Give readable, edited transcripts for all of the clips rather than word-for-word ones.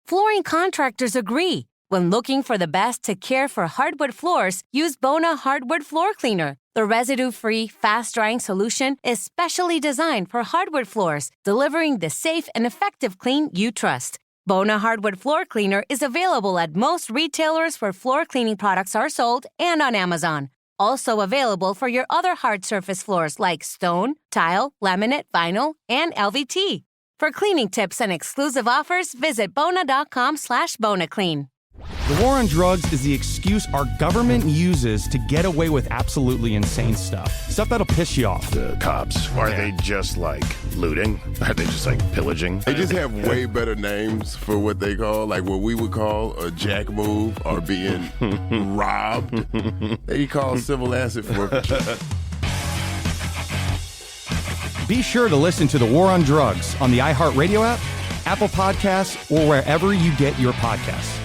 Flooring contractors agree. When looking for the best to care for hardwood floors, use Bona Hardwood Floor Cleaner. The residue-free, fast-drying solution is specially designed for hardwood floors, delivering the safe and effective clean you trust. Bona Hardwood Floor Cleaner is available at most retailers where floor cleaning products are sold and on Amazon. Also available for your other hard surface floors like stone, tile, laminate, vinyl, and LVT. For cleaning tips and exclusive offers, visit Bona.com/BonaClean. The war on drugs is the excuse our government uses to get away with absolutely insane stuff. Stuff that'll piss you off. The cops, are they just like looting? Are they just like pillaging? They just have way better names for what they call, like what we would call a jack move or being robbed. They call civil asset forfeiture. Be sure to listen to The War on Drugs on the iHeartRadio app, Apple Podcasts, or wherever you get your podcasts.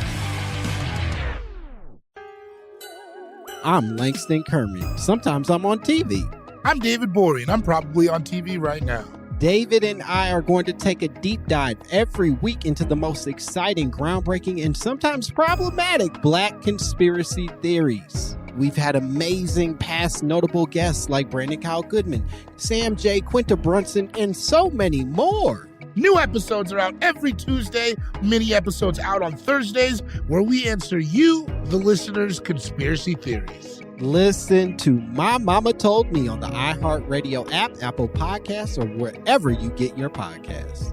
I'm Langston Kermit. Sometimes I'm on TV. I'm David Bory, and I'm probably on TV right now. David and I are going to take a deep dive every week into the most exciting, groundbreaking, and sometimes problematic Black conspiracy theories. We've had amazing past notable guests like Brandon Kyle Goodman, Sam J. Quinta Brunson, and so many more. New episodes are out every Tuesday, mini episodes out on Thursdays, where we answer you, the listeners' conspiracy theories. Listen to My Mama Told Me on the iHeartRadio app, Apple Podcasts, or wherever you get your podcasts.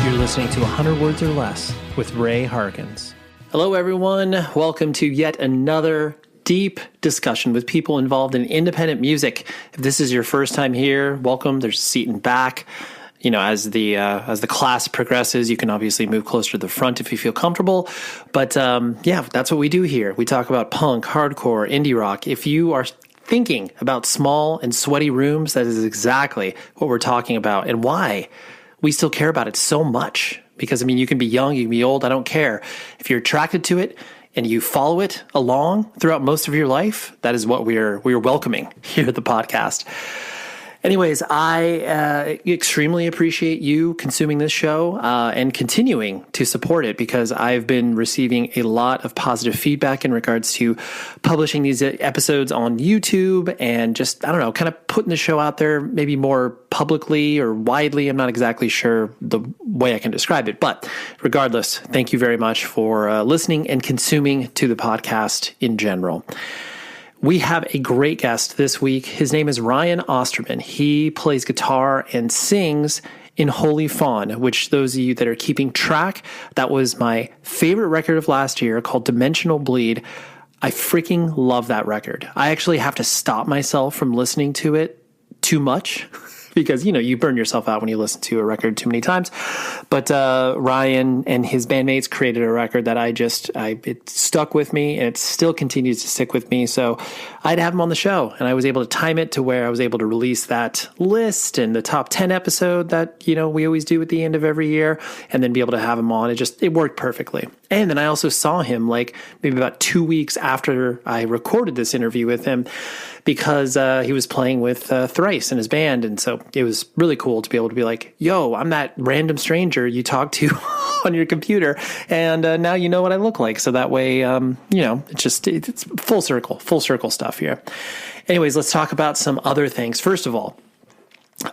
You're listening to 100 Words or Less with Ray Harkins. Hello, everyone. Welcome to yet another deep discussion with people involved in independent music. If this is your first time here, welcome. There's a seat in back. You know, as the class progresses, you can obviously move closer to the front if you feel comfortable. But yeah, that's what we do here. We talk about punk, hardcore, indie rock. If you are thinking about small and sweaty rooms, that is exactly what we're talking about and why we still care about it so much. Because, I mean, you can be young, you can be old, I don't care. If you're attracted to it and you follow it along throughout most of your life, that is what we're welcoming here at the podcast. Anyways, I extremely appreciate you consuming this show and continuing to support it, because I've been receiving a lot of positive feedback in regards to publishing these episodes on YouTube and just, I don't know, kind of putting the show out there maybe more publicly or widely. I'm not exactly sure the way I can describe it, but regardless, thank you very much for listening and consuming to the podcast in general. We have a great guest this week. His name is Ryan Osterman. He plays guitar and sings in Holy Fawn, which those of you that are keeping track, that was my favorite record of last year called Dimensional Bleed. I freaking love that record. I actually have to stop myself from listening to it too much because, you know, you burn yourself out when you listen to a record too many times. But Ryan and his bandmates created a record that it stuck with me, and it still continues to stick with me. So I'd have him on the show, and I was able to time it to where I was able to release that list and the top 10 episode that, you know, we always do at the end of every year, and then be able to have him on. It worked perfectly. And then I also saw him like maybe about 2 weeks after I recorded this interview with him, because he was playing with Thrice and his band. And so it was really cool to be able to be like, yo, I'm that random stranger you talk to on your computer. And now you know what I look like. So that way, you know, it's full circle stuff here. Anyways, let's talk about some other things. First of all,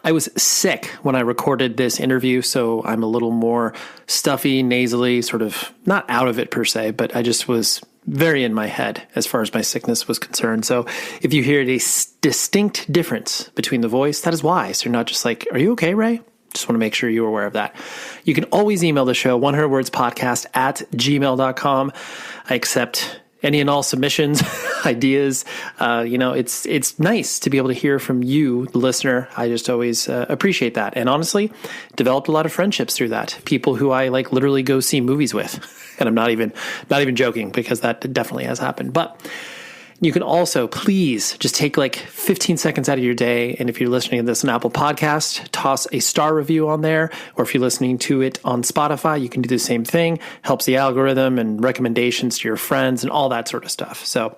I was sick when I recorded this interview, so I'm a little more stuffy, nasally, sort of not out of it per se, but I just was very in my head as far as my sickness was concerned. So if you hear a distinct difference between the voice, that is why. So you're not just like, are you okay, Ray? Just want to make sure you're aware of that. You can always email the show, 100wordspodcast@gmail.com. I accept any and all submissions, ideas. You know, it's nice to be able to hear from you, the listener. I just always appreciate that. And honestly, developed a lot of friendships through that. People who I like literally go see movies with. And I'm not even joking, because that definitely has happened. But You can also please just take like 15 seconds out of your day. And if you're listening to this on Apple Podcast, toss a star review on there. Or if you're listening to it on Spotify, you can do the same thing. Helps the algorithm and recommendations to your friends and all that sort of stuff. So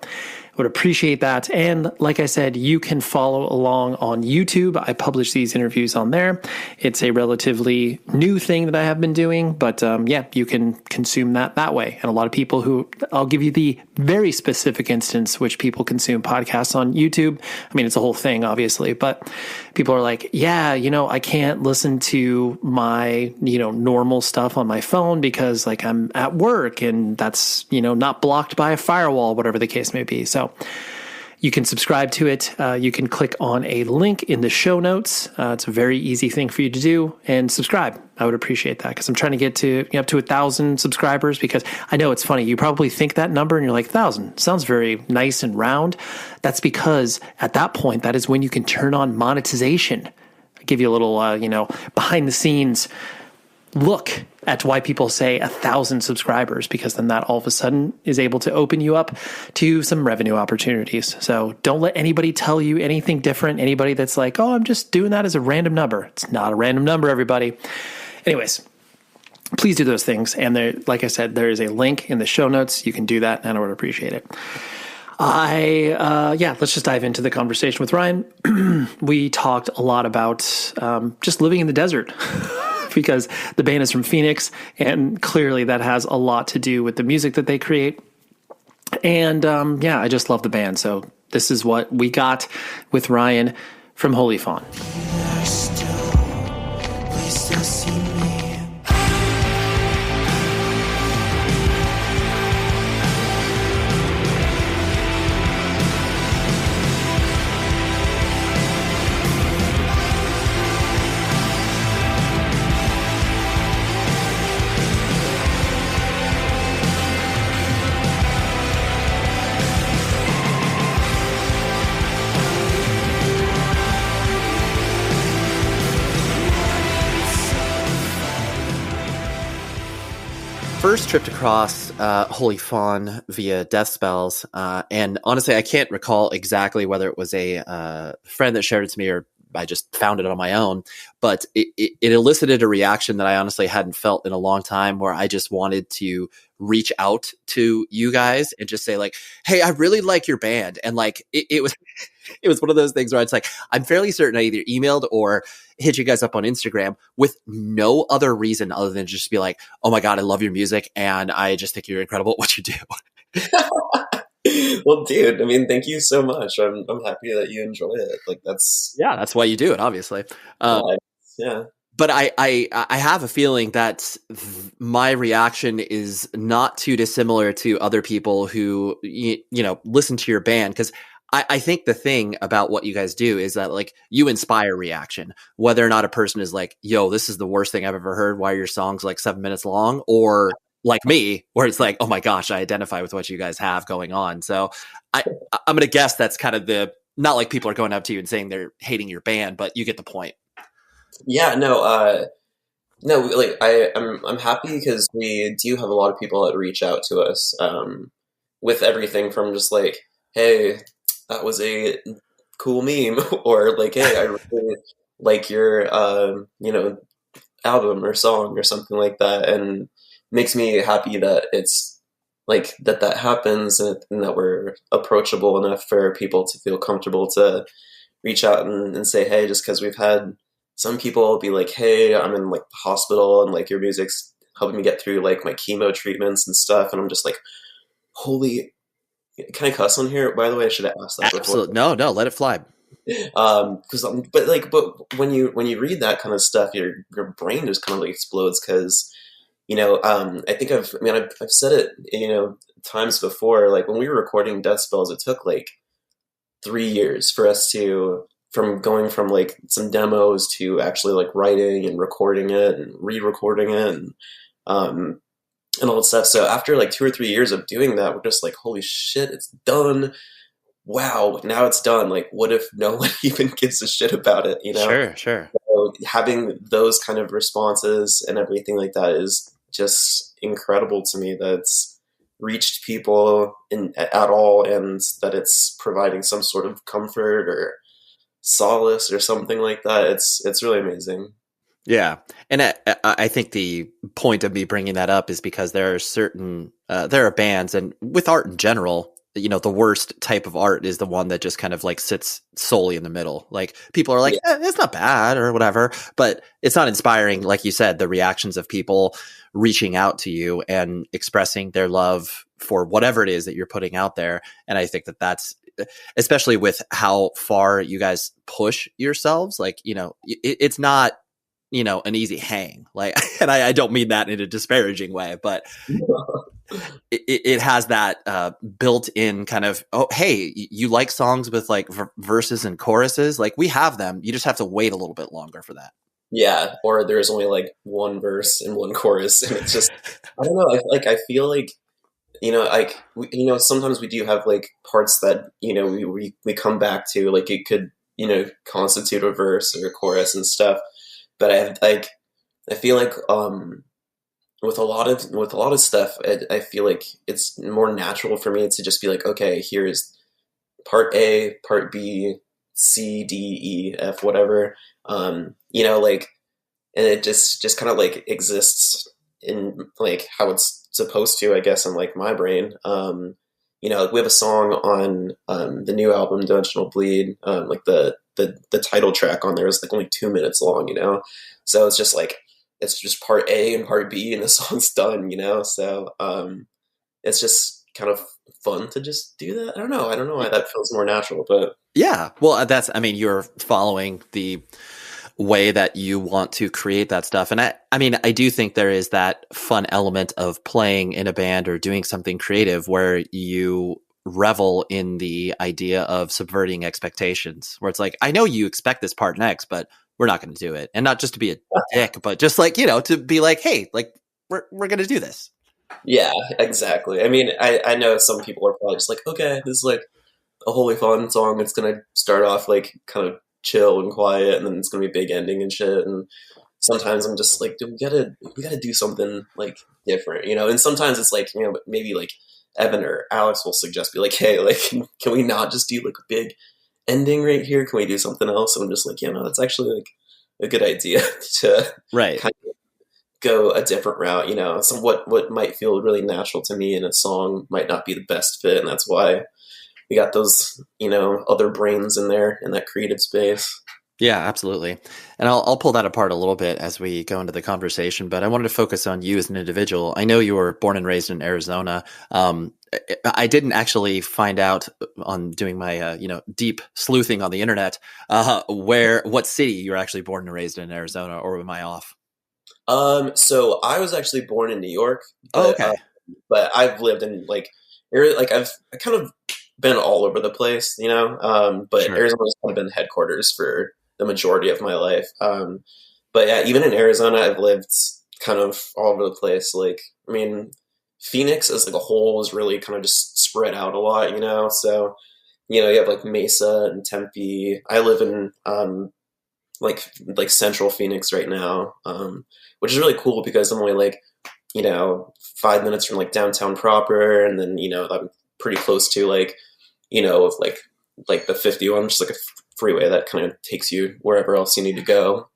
would appreciate that. And like I said, you can follow along on YouTube. I publish these interviews on there. It's a relatively new thing that I have been doing, but yeah, you can consume that way. And a lot of people who, I'll give you the very specific instance which people consume podcasts on YouTube. I mean, it's a whole thing, obviously, but people are like, yeah, I can't listen to my, normal stuff on my phone because like I'm at work and that's, not blocked by a firewall, whatever the case may be. So you can subscribe to it. You can click on a link in the show notes. It's a very easy thing for you to do, and subscribe. I would appreciate that because I'm trying to get to up to 1,000 subscribers, because I know it's funny. You probably think that number and you're like, 1,000 sounds very nice and round. That's because at that point, that is when you can turn on monetization. I'll give you a little, behind the scenes look at why people say 1,000 subscribers, because then that all of a sudden is able to open you up to some revenue opportunities. So don't let anybody tell you anything different. Anybody that's like, oh, I'm just doing that as a random number. It's not a random number, everybody. Anyways, please do those things. And there, like I said, there is a link in the show notes. You can do that, and I would appreciate it. Let's just dive into the conversation with Ryan. We talked a lot about just living in the desert. Because the band is from Phoenix, and clearly that has a lot to do with the music that they create. And I just love the band. So this is what we got with Ryan from Holy Fawn. First tripped across Holy Fawn via Death Spells, and honestly, I can't recall exactly whether it was a friend that shared it to me or I just found it on my own, but it elicited a reaction that I honestly hadn't felt in a long time, where I just wanted to reach out to you guys and just say like, hey, I really like your band. And like, it was one of those things where it's like, I'm fairly certain I either emailed or hit you guys up on Instagram with no other reason other than just be like, oh my God, I love your music. And I just think you're incredible at what you do. Well, dude, I mean, thank you so much. I'm happy that you enjoy it. Like that's why you do it, obviously. Yeah. But I have a feeling that my reaction is not too dissimilar to other people who, listen to your band. Because I think the thing about what you guys do is that like you inspire reaction, whether or not a person is like, yo, this is the worst thing I've ever heard. Why are your songs like 7 minutes long? Or like me, where it's like, oh my gosh, I identify with what you guys have going on. So I'm going to guess that's kind of not like people are going up to you and saying they're hating your band, but you get the point. Yeah, no, like I'm happy because we do have a lot of people that reach out to us with everything from just like, hey, that was a cool meme, or like, hey, I really like your album or song or something like that, and makes me happy that it's like that happens and that we're approachable enough for people to feel comfortable to reach out and say, hey, just because we've had some people be like, hey, I'm in like the hospital and like your music's helping me get through like my chemo treatments and stuff. And I'm just like, holy, can I cuss on here? By the way, I should have asked that. Absolutely. No, let it fly. But when you read that kind of stuff, your brain just kind of like explodes. Cause I think I've said it, times before, like when we were recording Death Spells, it took like 3 years for us from going from like some demos to actually like writing and recording it and re-recording it and all that stuff. So after like 2 or 3 years of doing that, we're just like, holy shit, it's done. Wow. Now it's done. Like, what if no one even gives a shit about it? Sure. So having those kind of responses and everything like that is just incredible to me. That's reached people at all, and that it's providing some sort of comfort or solace or something like that. It's really amazing. Yeah. And I think the point of me bringing that up is because there are bands, and with art in general, the worst type of art is the one that just kind of like sits solely in the middle. Like people are like, it's not bad or whatever, but it's not inspiring. Like you said, the reactions of people reaching out to you and expressing their love for whatever it is that you're putting out there. And I think that's, especially with how far you guys push yourselves, like, it's not, an easy hang, like, and I don't mean that in a disparaging way, but it has that built in kind of, oh, hey, you like songs with like verses and choruses, like we have them, you just have to wait a little bit longer for that. Yeah, or there's only like one verse and one chorus, and it's just, I don't know, I feel like, sometimes we do have like parts that, we come back to, like it could, constitute a verse or a chorus and stuff. But I feel like with a lot of stuff, I feel like it's more natural for me to just be like, okay, here's part A, part B, C, D, E, F, whatever. And it just kind of like exists in like how it's supposed to, I guess, in like my brain. We have a song on the new album, Dimensional Bleed, like the title track on there is like only 2 minutes long, so it's just like, it's just part A and part B and the song's done, so it's just kind of fun to just do that. I don't know why that feels more natural, but yeah, well, you're following the way that you want to create that stuff. And I do think there is that fun element of playing in a band or doing something creative where you revel in the idea of subverting expectations, where it's like, I know you expect this part next, but we're not going to do it. And not just to be a dick, but just like, to be like, hey, like we're going to do this. Yeah, exactly. I mean, I know some people are probably just like, okay, this is like a Holy Fawn song. It's going to start off like kind of chill and quiet, and then it's going to be a big ending and shit. And sometimes I'm just like, dude, we gotta do something like different, and sometimes it's like, maybe like Evan or Alex will suggest, be like, hey, like, can we not just do like a big ending right here? Can we do something else? And I'm just like, that's actually like a good idea to right. kind of go a different route, so what might feel really natural to me in a song might not be the best fit. And that's why we got those, other brains in there in that creative space. Yeah, absolutely. And I'll pull that apart a little bit as we go into the conversation, but I wanted to focus on you as an individual. I know you were born and raised in Arizona. I didn't actually find out on doing my, deep sleuthing on the internet, what city you were actually born and raised in Arizona, or am I off? So I was actually born in New York. But, oh, okay. But I've lived in I've kind of been all over the place, but sure. Arizona's kind of been headquarters for the majority of my life. But yeah, even in Arizona, I've lived kind of all over the place. Like, I mean, Phoenix as like a whole is really kind of just spread out a lot, so, you have like Mesa and Tempe. I live in, like central Phoenix right now, which is really cool because I'm only like, 5 minutes from like downtown proper. And then, I'm pretty close to like, like the 51, which is like a freeway that kind of takes you wherever else you need to go.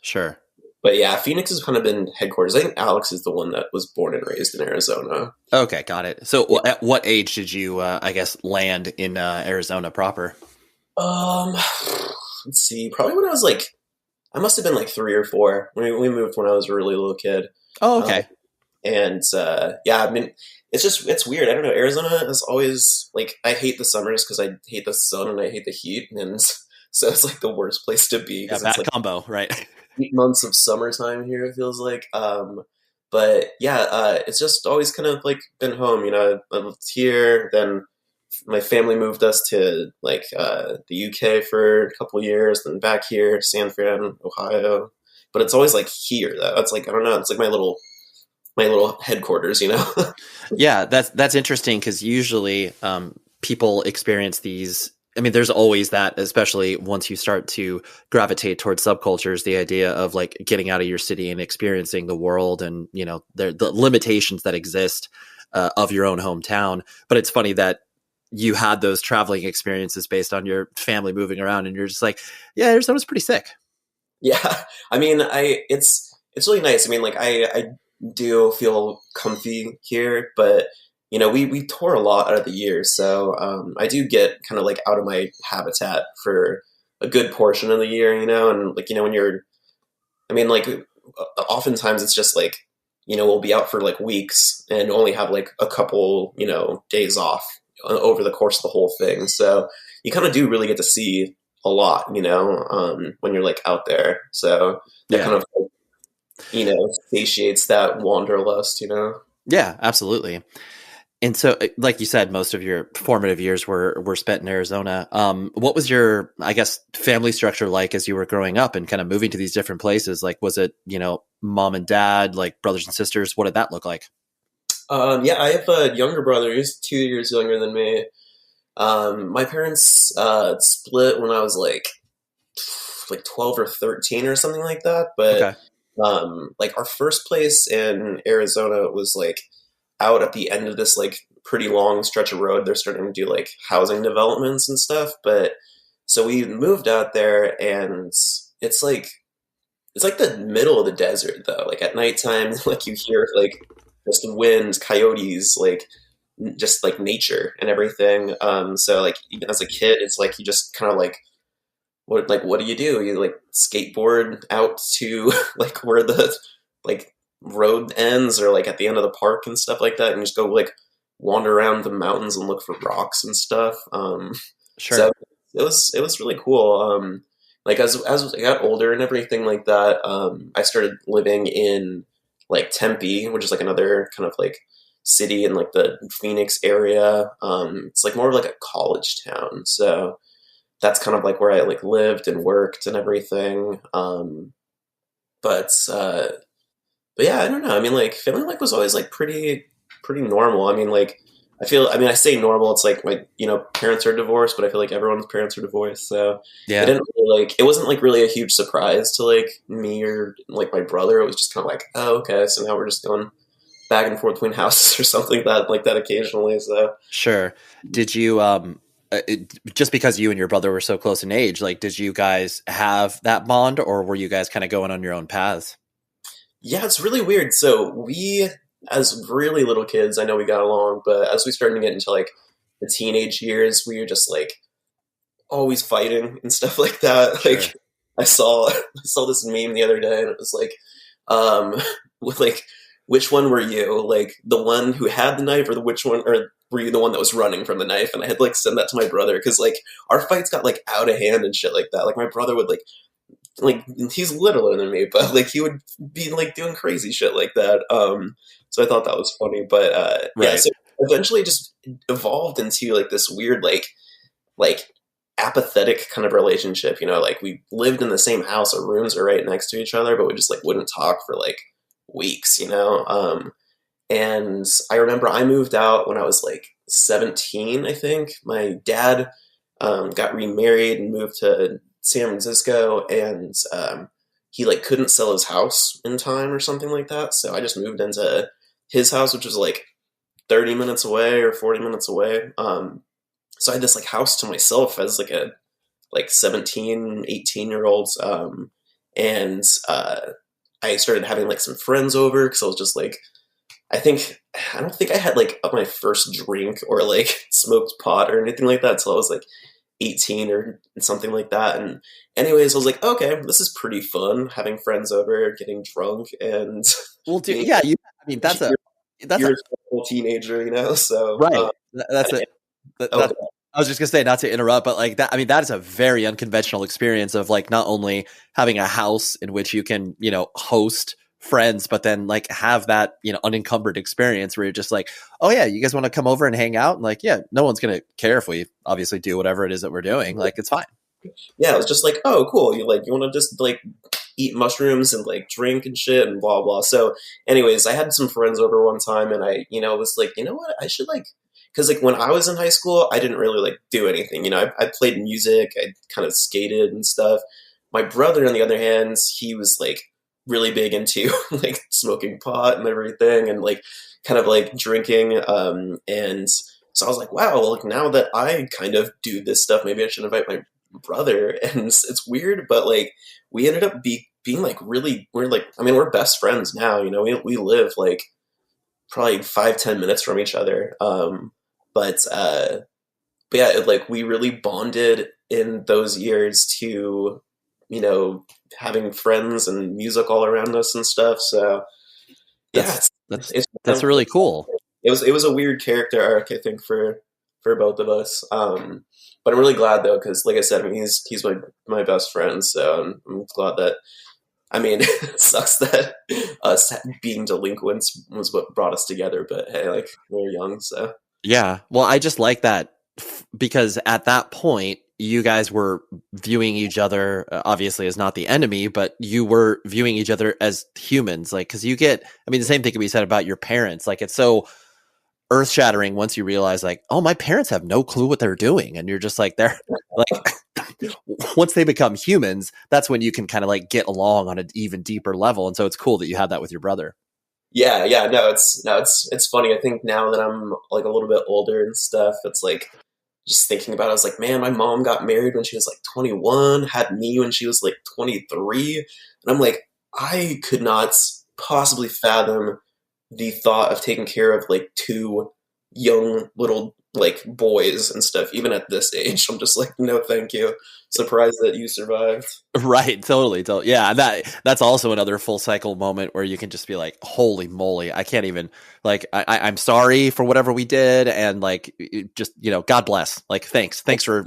Sure. But yeah, Phoenix has kind of been headquarters. I think Alex is the one that was born and raised in Arizona. Okay, got it. So at what age did you, land in Arizona proper? Let's see. Probably when I was like, I must have been like 3 or 4. We moved when I was a really little kid. Oh, okay. I mean, it's weird. I don't know. Arizona is always like, I hate the summers because I hate the sun and I hate the heat. And so it's like the worst place to be. Yeah, bad it's like combo, right? 8 months of summertime here, it feels like. But yeah, it's just always kind of like been home. I lived here. Then my family moved us to like the UK for a couple of years, then back here, San Fran, Ohio. But it's always like here, though. It's like, I don't know. It's like my little headquarters, Yeah, that's interesting because usually people experience these. I mean, there's always that, especially once you start to gravitate towards subcultures, the idea of like getting out of your city and experiencing the world and, the limitations that exist of your own hometown. But it's funny that you had those traveling experiences based on your family moving around, and you're just like, yeah, Arizona's pretty sick. Yeah, I mean, it's really nice. I mean, like I do feel comfy here, but you know, we tour a lot out of the year, so I do get kind of like out of my habitat for a good portion of the year, you know, and like, you know, when you're, I mean, like oftentimes it's just like, you know, we'll be out for like weeks and only have like a couple, you know, days off over the course of the whole thing. So you kind of do really get to see a lot, you know, when you're like out there. So that kind of, you know, satiates that wanderlust, you know? Yeah, absolutely. And so, like you said, most of your formative years were spent in Arizona. What was your, I guess, family structure like as you were growing up and kind of moving to these different places? Like, was it, you know, mom and dad, like brothers and sisters? What did that look like? Yeah, I have a younger brother. He's 2 years younger than me. My parents split when I was like 12 or 13 or something like that. But Okay. like our first place in Arizona was like out at the end of this like pretty long stretch of road. They're starting to do like housing developments and stuff. But so we moved out there, and it's like the middle of the desert though. Like at nighttime, like you hear like just the wind, coyotes, like just like nature and everything. So like even as a kid, it's like you just kind of like what do? You like skateboard out to like where the like road ends, or like at the end of the park and stuff like that, and just go like wander around the mountains and look for rocks and stuff. Sure. So it was really cool. Like as I got older and everything like that, I started living in like Tempe, which is like another kind of like city in like the Phoenix area. It's like more of like a college town, so that's kind of like where I like lived and worked and everything. But yeah, I don't know. I mean, like family life was always like pretty normal. I mean, like I say normal. It's like my, you know, parents are divorced, but I feel like everyone's parents are divorced. So Yeah. it wasn't like really a huge surprise to like me or like my brother. It was just kind of like, oh, okay. So now we're just going back and forth between houses or something like that occasionally. So Sure. Did you, just because you and your brother were so close in age, like, did you guys have that bond, or were you guys kind of going on your own paths? yeah, it's really weird. So we, as really little kids, I know we got along, but as we started to get into like the teenage years, we were just like always fighting and stuff like that. Sure. Like I saw this meme the other day, and it was like, with like, which one were you? Like the one who had the knife, or were you the one that was running from the knife? And I had to like send that to my brother, because like our fights got like out of hand and shit like that. Like my brother would like he's littler than me, but like he would be like doing crazy shit like that. So I thought that was funny, but yeah. Right. So eventually, it just evolved into like this weird like apathetic kind of relationship. You know, like we lived in the same house, our rooms are right next to each other, but we just like wouldn't talk for like weeks. You know, and I remember I moved out when I was like 17. I think my dad got remarried and moved to San Francisco, and he like couldn't sell his house in time or something like that. So I just moved into his house, which was like 30 minutes away or 40 minutes away. So I had this like house to myself as like a 17, 18-year-old. And I started having like some friends over, because I was just like, I don't think I had like my first drink or like smoked pot or anything like that until I was like 18 or something like that. And anyways, I was like, okay, this is pretty fun, having friends over, getting drunk, and Well, dude, yeah, that's a whole teenager, you know. So right. That's it. okay. I was just gonna say, not to interrupt, but like that. I mean, that is a very unconventional experience of like not only having a house in which you can, you know, host friends, but then like have that, you know, unencumbered experience where you're just like, oh yeah, you guys want to come over and hang out? And like, yeah, no one's gonna care if we obviously do whatever it is that we're doing. Like, it's fine. Yeah, it was just like, oh, cool. You want to just like eat mushrooms and like drink and shit and blah blah. So, anyways, I had some friends over one time, and I, you know, was like, you know what, I should like, because like when I was in high school, I didn't really like do anything. You know, I played music, I kind of skated and stuff. My brother, on the other hand, he was like really big into like smoking pot and everything, and like kind of like drinking. And so I was like, wow, well, like now that I kind of do this stuff, maybe I should invite my brother. And it's weird, but like we ended up being like really, we're best friends now, you know, we live like probably 5-10 minutes from each other. But yeah, like we really bonded in those years to, you know, having friends and music all around us and stuff. So yeah, that's really cool. It was a weird character arc, I think, for both of us. But I'm really glad though, because like I said, I mean, he's my best friend. So I'm glad that. I mean, it sucks that us being delinquents was what brought us together. But hey, like we're young, so yeah. Well, I just like that because at that point, you guys were viewing each other obviously as not the enemy, but you were viewing each other as humans. Like, because the same thing can be said about your parents. Like, it's so earth shattering once you realize, like, oh, my parents have no clue what they're doing, and you're just like, they're like, once they become humans, that's when you can kind of like get along on an even deeper level. And so it's cool that you have that with your brother. Yeah, no, it's funny. I think now that I'm like a little bit older and stuff, it's like just thinking about it, I was like, man, my mom got married when she was like 21, had me when she was like 23. And I'm like, I could not possibly fathom the thought of taking care of like two young little like boys and stuff, even at this age. I'm just like, no, thank you. Surprised that you survived. Right. Totally. Yeah. That's also another full cycle moment where you can just be like, holy moly, I can't even like, I'm sorry for whatever we did. And like, just, you know, God bless, like, thanks for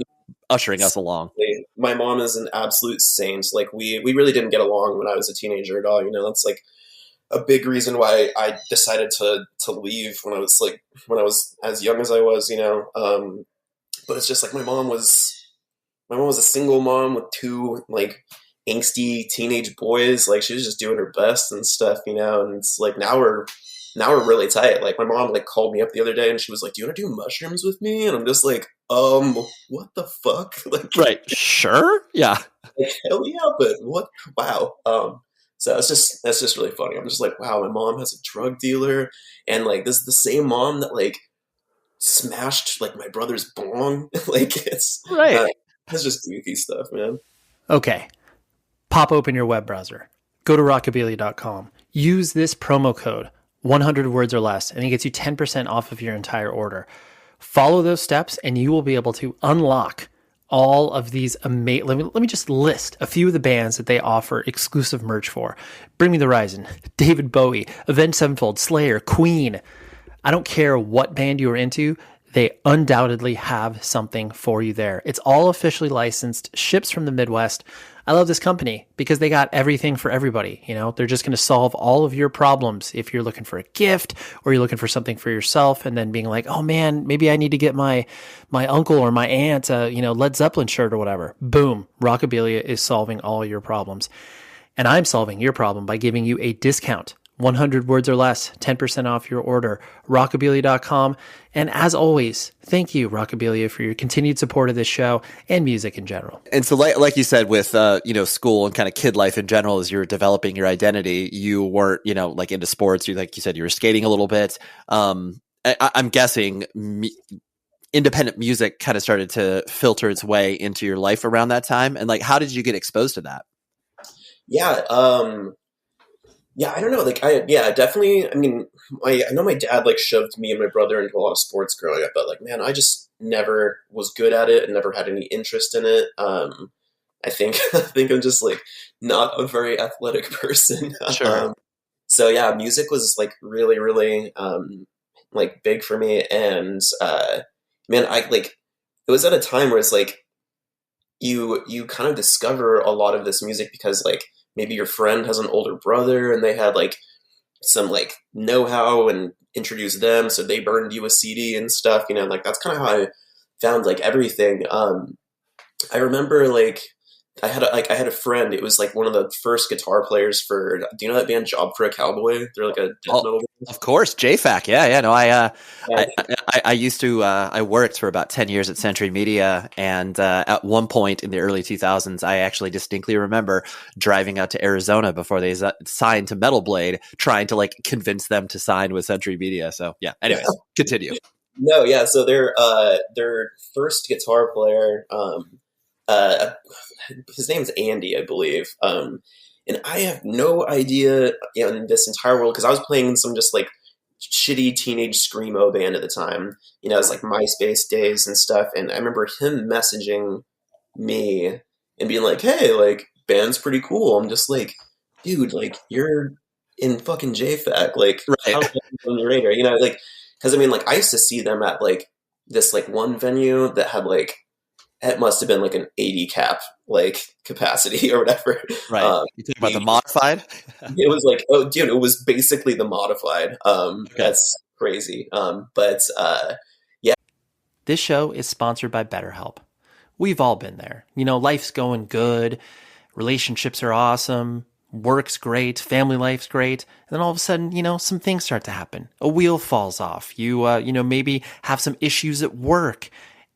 ushering us along. My mom is an absolute saint. Like we really didn't get along when I was a teenager at all. You know, that's like a big reason why I decided to leave when I was as young as I was, you know. But it's just like my mom was a single mom with two like angsty teenage boys. Like she was just doing her best and stuff, you know. And it's like now we're really tight. Like my mom like called me up the other day and she was like, "Do you want to do mushrooms with me?" And I'm just like, what the fuck? Like, right? Sure, yeah. Like, hell yeah, but what? Wow. So that's just really funny. I'm just like, wow, my mom has a drug dealer, and like this is the same mom that like smashed like my brother's bong. Like it's right. It's just goofy stuff, man. Okay, pop open your web browser, go to rockabilly.com, use this promo code 100 words or less, and it gets you 10% off of your entire order. Follow those steps, and you will be able to unlock all of these amazing. Let me just list a few of the bands that they offer exclusive merch for. Bring Me the Horizon, David Bowie, Avenged Sevenfold, Slayer, Queen. I don't care what band you are into, they undoubtedly have something for you there. It's all officially licensed, ships from the Midwest. I love this company because they got everything for everybody. You know, they're just going to solve all of your problems. If you're looking for a gift or you're looking for something for yourself, and then being like, oh man, maybe I need to get my uncle or my aunt Led Zeppelin shirt or whatever. Boom. Rockabilia is solving all your problems. And I'm solving your problem by giving you a discount. 100 words or less, 10% off your order, rockabilia.com. And as always, thank you, Rockabilia, for your continued support of this show and music in general. And so like you said, with, school and kind of kid life in general, as you're developing your identity, you weren't, like into sports. Like you said, you were skating a little bit. I'm guessing independent music kind of started to filter its way into your life around that time. And like, how did you get exposed to that? Yeah. Yeah, I don't know. Like, definitely. I mean, I know my dad like shoved me and my brother into a lot of sports growing up, but like, man, I just never was good at it and never had any interest in it. I think I'm just like not a very athletic person. Sure. So yeah, music was like really, really like big for me, and man, it was at a time where it's like you kind of discover a lot of this music because like maybe your friend has an older brother and they had like some like know-how and introduced them, so they burned you a CD and stuff, like that's kind of how I found like everything. I remember like I had a friend. It was like one of the first guitar players for. Do you know that band Job for a Cowboy? They're like a death metal band. Of course, JFAC. Yeah. No, Yeah. I used to. I worked for about 10 years at Century Media, and at one point in the early 2000s, I actually distinctly remember driving out to Arizona before they signed to Metal Blade, trying to like convince them to sign with Century Media. So yeah. Anyways, continue. No, yeah. So their first guitar player. His name's Andy, I believe. And I have no idea in this entire world, because I was playing in some just like shitty teenage screamo band at the time. You know, it was like MySpace days and stuff. And I remember him messaging me and being like, "Hey, like, band's pretty cool." I'm just like, "Dude, like, you're in fucking JFAC. Like, Right. how's that on your radar?" You know, like, because I mean, like, I used to see them at like this like one venue that had like, it must have been like an 80 cap like capacity or whatever. Right. You talking about the modified? It was like, oh, dude, it was basically the modified. That's crazy. But yeah. This show is sponsored by BetterHelp. We've all been there. You know, life's going good, relationships are awesome, work's great, family life's great, and then all of a sudden, you know, some things start to happen. A wheel falls off. You maybe have some issues at work.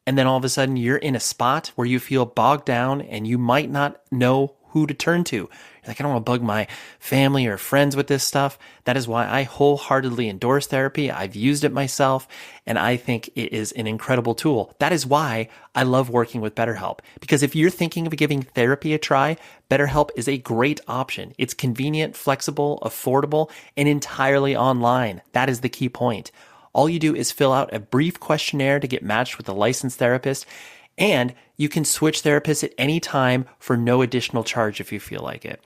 And then all of a sudden you're in a spot where you feel bogged down and you might not know who to turn to. You're like, I don't want to bug my family or friends with this stuff. That is why I wholeheartedly endorse therapy. I've used it myself, and I think it is an incredible tool. That is why I love working with BetterHelp. Because if you're thinking of giving therapy a try, BetterHelp is a great option. It's convenient, flexible, affordable, and entirely online. That is the key point. All you do is fill out a brief questionnaire to get matched with a licensed therapist, and you can switch therapists at any time for no additional charge if you feel like it.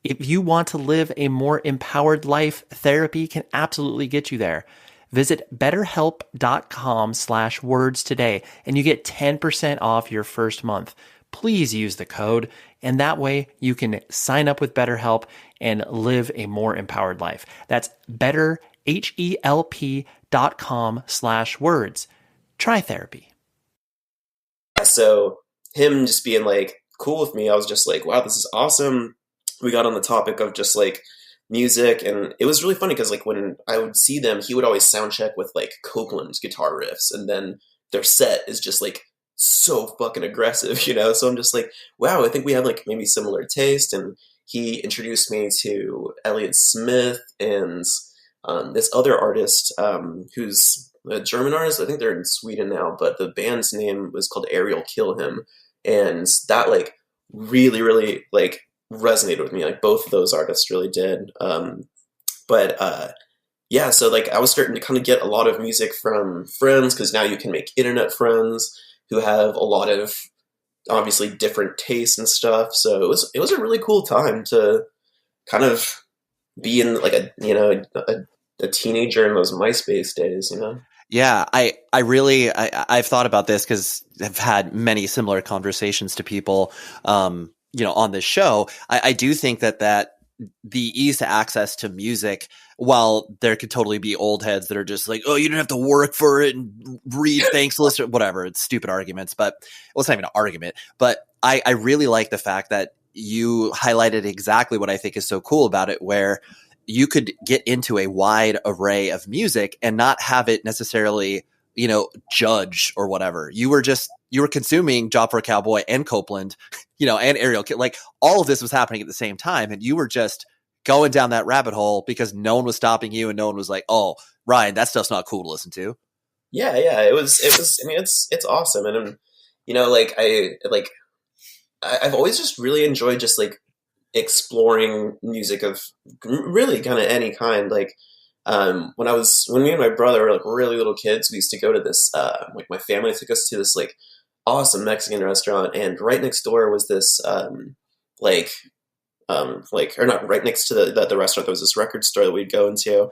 If you want to live a more empowered life, therapy can absolutely get you there. Visit betterhelp.com/words today, and you get 10% off your first month. Please use the code, and that way you can sign up with BetterHelp and live a more empowered life. That's betterhelp.com/words. Try therapy. So him just being like cool with me, I was just like, wow, this is awesome. We got on the topic of just like music, and it was really funny because like when I would see them, he would always sound check with like Copeland's guitar riffs, and then their set is just like so fucking aggressive, you know? So I'm just like, wow, I think we have like maybe similar taste. And he introduced me to Elliott Smith and this other artist who's a German artist. I think they're in Sweden now, but the band's name was called Ariel Kill Him. And that like really, really like resonated with me. Like both of those artists really did. Yeah, so like I was starting to kind of get a lot of music from friends, because now you can make internet friends who have a lot of obviously different tastes and stuff. So it was a really cool time to kind of be in like a teenager in those MySpace days, you know? Yeah, I've thought about this because I've had many similar conversations to people, on this show. I do think that the ease to access to music, while there could totally be old heads that are just like, oh, you didn't have to work for it and read thanks list or whatever. It's stupid arguments, but well, it's not even an argument. But I really like the fact that you highlighted exactly what I think is so cool about it, where you could get into a wide array of music and not have it necessarily, judge or whatever. You were consuming Job for a Cowboy and Copeland, and Ariel. Like all of this was happening at the same time. And you were just going down that rabbit hole because no one was stopping you and no one was like, oh, Ryan, that stuff's not cool to listen to. Yeah. It was, I mean, it's awesome. And, I've always just really enjoyed just like exploring music of really kind of any kind. Like, when me and my brother were like really little kids, we used to go to this, my family took us to this like awesome Mexican restaurant, and right next door was this, or not right next to the restaurant, there was this record store that we'd go into,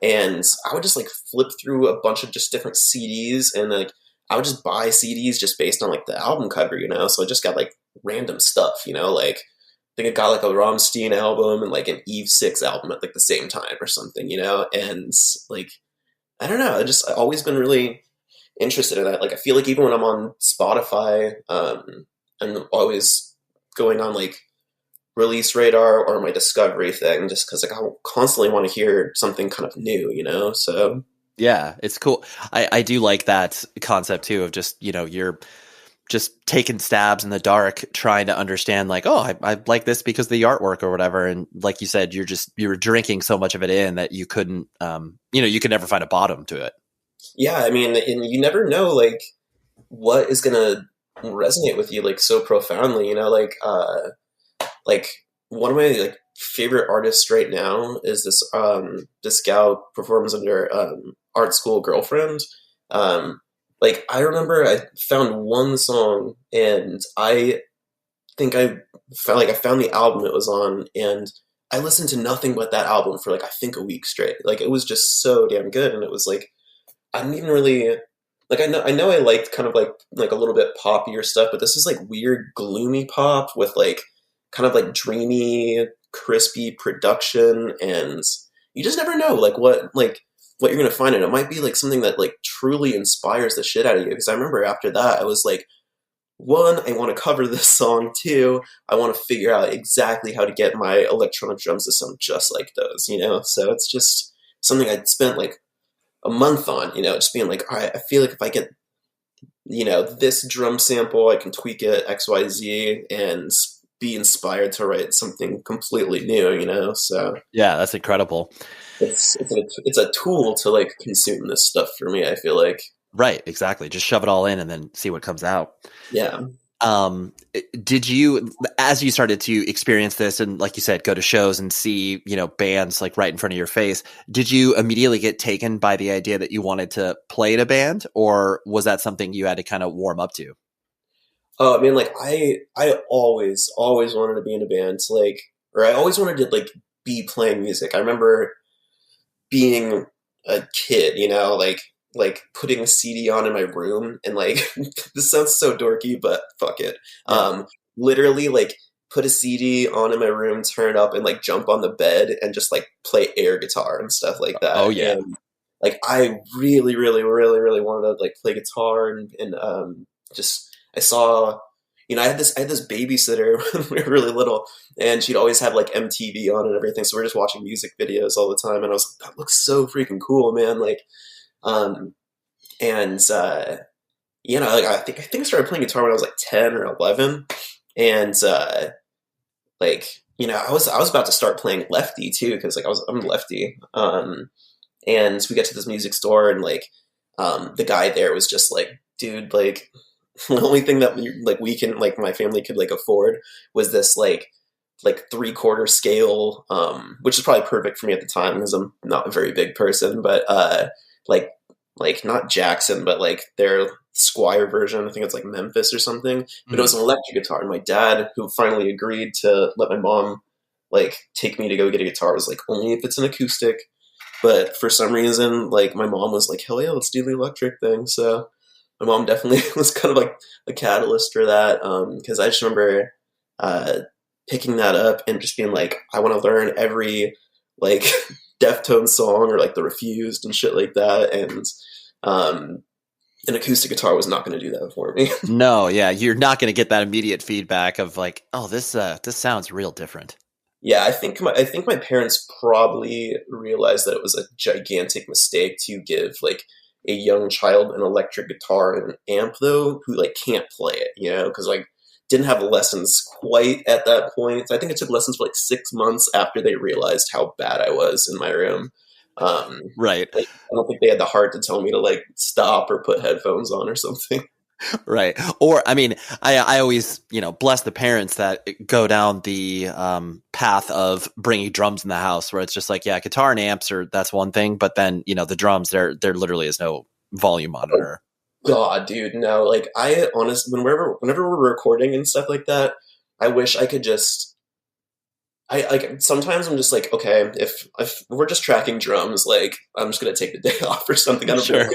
and I would just like flip through a bunch of just different CDs, and like I would just buy CDs just based on like the album cover, so I just got like random stuff, like I think I got like a Rammstein album and like an Eve 6 album at like the same time or something, and like, I don't know, I've always been really interested in that. Like, I feel like even when I'm on Spotify, I'm always going on like release radar or my discovery thing, just because like I constantly want to hear something kind of new, you know. So yeah, it's cool. I do like that concept too of just, you know, you're just taking stabs in the dark, trying to understand like, oh, I like this because of the artwork or whatever. And like you said, you're drinking so much of it in that you couldn't, you know, you could never find a bottom to it. Yeah, I mean, and you never know like what is gonna resonate with you like so profoundly, you know, like one of my like favorite artists right now is this gal performs under Art School Girlfriend. Like I remember I found one song and I think I found the album it was on, and I listened to nothing but that album for like I think a week straight. Like it was just so damn good, and it was like I didn't even really like I know I liked kind of like a little bit poppier stuff, but this is like weird gloomy pop with like kind of like dreamy, crispy production, and you just never know like what you're going to find in it. It might be like something that like truly inspires the shit out of you. Because I remember after that, I was like, one, I want to cover this song. Two, I want to figure out exactly how to get my electronic drums to sound just like those, you know? So it's just something I'd spent like a month on, you know, just being like, all right, I feel like if I get, you know, this drum sample, I can tweak it X, Y, Z and be inspired to write something completely new, you know? So yeah, that's incredible. It's a tool to like consume this stuff for me, I feel like. Right, exactly. Just shove it all in and then see what comes out. Yeah. Did you, as you started to experience this and like you said, go to shows and see, you know, bands like right in front of your face, did you immediately get taken by the idea that you wanted to play in a band, or was that something you had to kind of warm up to? Oh, I mean, like I always wanted to be in a band, like, or I always wanted to like be playing music. I remember being a kid, you know, like putting a CD on in my room and like this sounds so dorky, but fuck it. Yeah. Literally like put a CD on in my room, turn it up, and like jump on the bed and just like play air guitar and stuff like that. Oh yeah. And, like I really wanted to like play guitar and just I saw, you know, I had this babysitter when we were really little, and she'd always have like MTV on and everything. So we're just watching music videos all the time, and I was like, that looks so freaking cool, man. Like, you know, like I think I started playing guitar when I was like 10 or 11, and like, you know, I was about to start playing lefty too, because like I'm lefty. And we get to this music store, and like the guy there was just like, dude, like. The only thing that we can like my family could like afford was this like 3/4 scale, which is probably perfect for me at the time because I'm not a very big person, but like not Jackson, but like their Squire version. I think it's like Memphis or something. But it was an electric guitar, and my dad, who finally agreed to let my mom like take me to go get a guitar, was like, only if it's an acoustic. But for some reason, like my mom was like, hell yeah, let's do the electric thing. So my mom definitely was kind of like a catalyst for that, because I just remember picking that up and just being like, I want to learn every like Deftones song or like The Refused and shit like that, and an acoustic guitar was not going to do that for me. No, yeah, you're not going to get that immediate feedback of like, oh, this sounds real different. Yeah, I think my parents probably realized that it was a gigantic mistake to give like a young child an electric guitar and an amp, though, who like can't play it, you know, because like didn't have lessons quite at that point. I think it took lessons for like 6 months after they realized how bad I was in my room. Right. Like, I don't think they had the heart to tell me to like stop or put headphones on or something. Right. Or, I mean, I always, you know, bless the parents that go down the path of bringing drums in the house, where it's just like, yeah, guitar and amps that's one thing, but then, you know, the drums, there literally is no volume monitor. Oh, God, dude, no. Like, I honestly, whenever we're recording and stuff like that, I wish I could just. I like sometimes I'm just like, okay, if we're just tracking drums, like I'm just gonna take the day off or something. I don't Sure.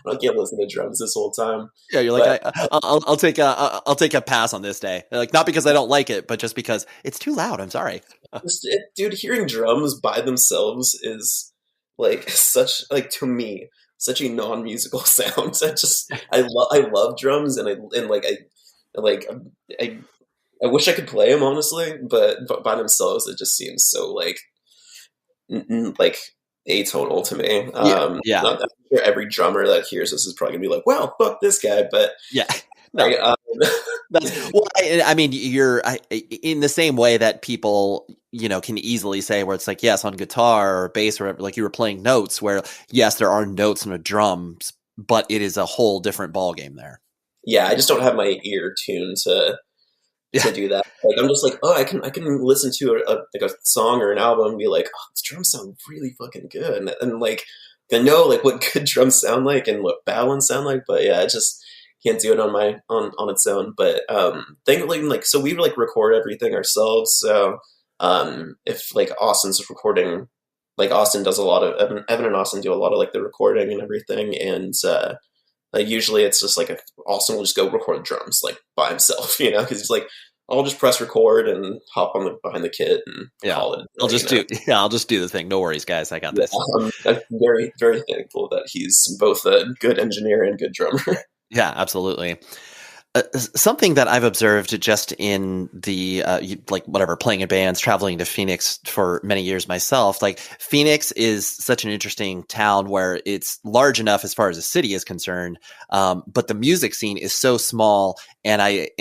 I can't listen to drums this whole time. Yeah, you're like, I'll take a pass on this day. Like, not because I don't like it, but just because it's too loud. I'm sorry. Dude, hearing drums by themselves is like such like to me such a non-musical sound. I love drums, and I I wish I could play them honestly, but by themselves it just seems so like atonal to me. Yeah. I'm sure every drummer that hears this is probably gonna be like, "Well, fuck this guy," but yeah. No. Well, I mean, you're in the same way that people, can easily say where it's like, yes, on guitar or bass or whatever, like you were playing notes where, yes, there are notes on a drums, but it is a whole different ballgame there. Yeah, I just don't have my ear tuned to do that. Like, I'm just like, oh, I can listen to a song or an album and be like, oh, these drums sound really fucking good, and like I know like what good drums sound like and what bad ones sound like, but yeah, I just can't do it on its own. But thankfully, like, so we like record everything ourselves. So if like Austin's recording, like Austin does a lot of Evan and Austin do a lot of like the recording and everything, and like usually it's just like Austin will just go record drums like by himself, because he's like, I'll just press record and hop on behind the kit and call it. I'll just do the thing. No worries, guys. I got this. I'm very, very thankful that he's both a good engineer and good drummer. Yeah, absolutely. Something that I've observed just in the playing in bands, traveling to Phoenix for many years myself, like Phoenix is such an interesting town where it's large enough as far as the city is concerned, but the music scene is so small, but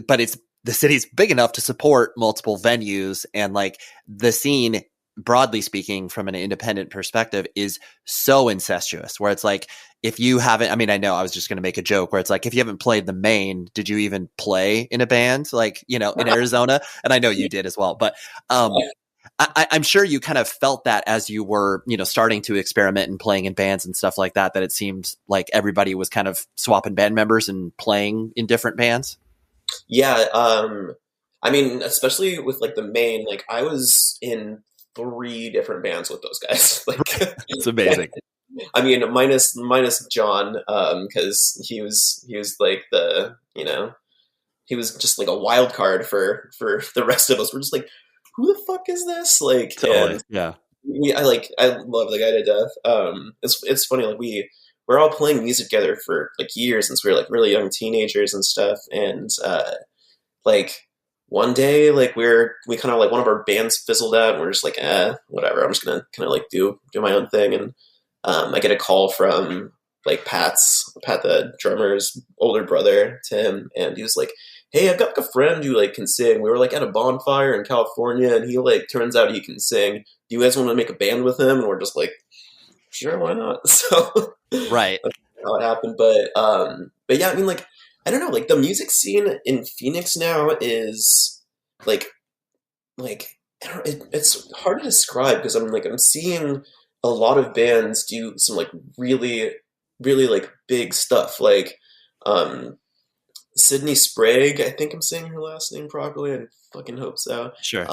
the city's big enough to support multiple venues, and like the scene, broadly speaking, from an independent perspective, is so incestuous, where it's like, if you haven't, I mean, I know I was just going to make a joke where it's like, if you haven't played the Maine, did you even play in a band, like, in Arizona? And I know you did as well, but I'm sure you kind of felt that as you were, starting to experiment and playing in bands and stuff like that, that it seemed like everybody was kind of swapping band members and playing in different bands. Yeah. I mean, especially with like the Maine, like I was in 3 different bands with those guys. Like, it's amazing. I mean, minus John, because he was like he was just like a wild card for the rest of us. We're just like, who the fuck is this? Like, totally. Yeah. I love the guy to death. It's funny, like we're all playing music together for like years since we were like really young teenagers and stuff, and like one day, like we kind of like one of our bands fizzled out, and we're just like, whatever. I'm just gonna kind of like do my own thing, and I get a call from like Pat, the drummer's older brother, Tim, and he was like, hey, I've got like a friend who like can sing. We were like at a bonfire in California, and he like turns out he can sing. Do you guys want to make a band with him? And we're just like, sure, why not? So right, that's how it happened. But yeah, I mean, like, I don't know, like the music scene in Phoenix now is like it's hard to describe, because I'm seeing a lot of bands do some like really, really like big stuff. Like Sydney Sprague, I think I'm saying her last name properly. I fucking hope so. Sure.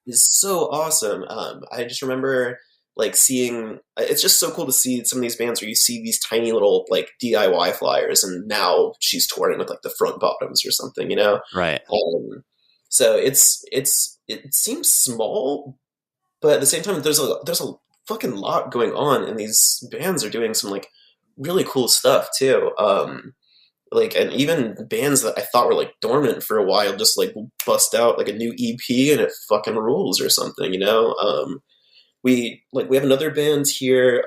Is so awesome. I just remember like seeing, it's just so cool to see some of these bands where you see these tiny little like DIY flyers, and now she's touring with like the Front Bottoms or something, Right. So it seems small, but at the same time, there's a fucking lot going on, and these bands are doing some like really cool stuff too. Like, and even bands that I thought were like dormant for a while just like bust out like a new EP and it fucking rules or something, we have another band here.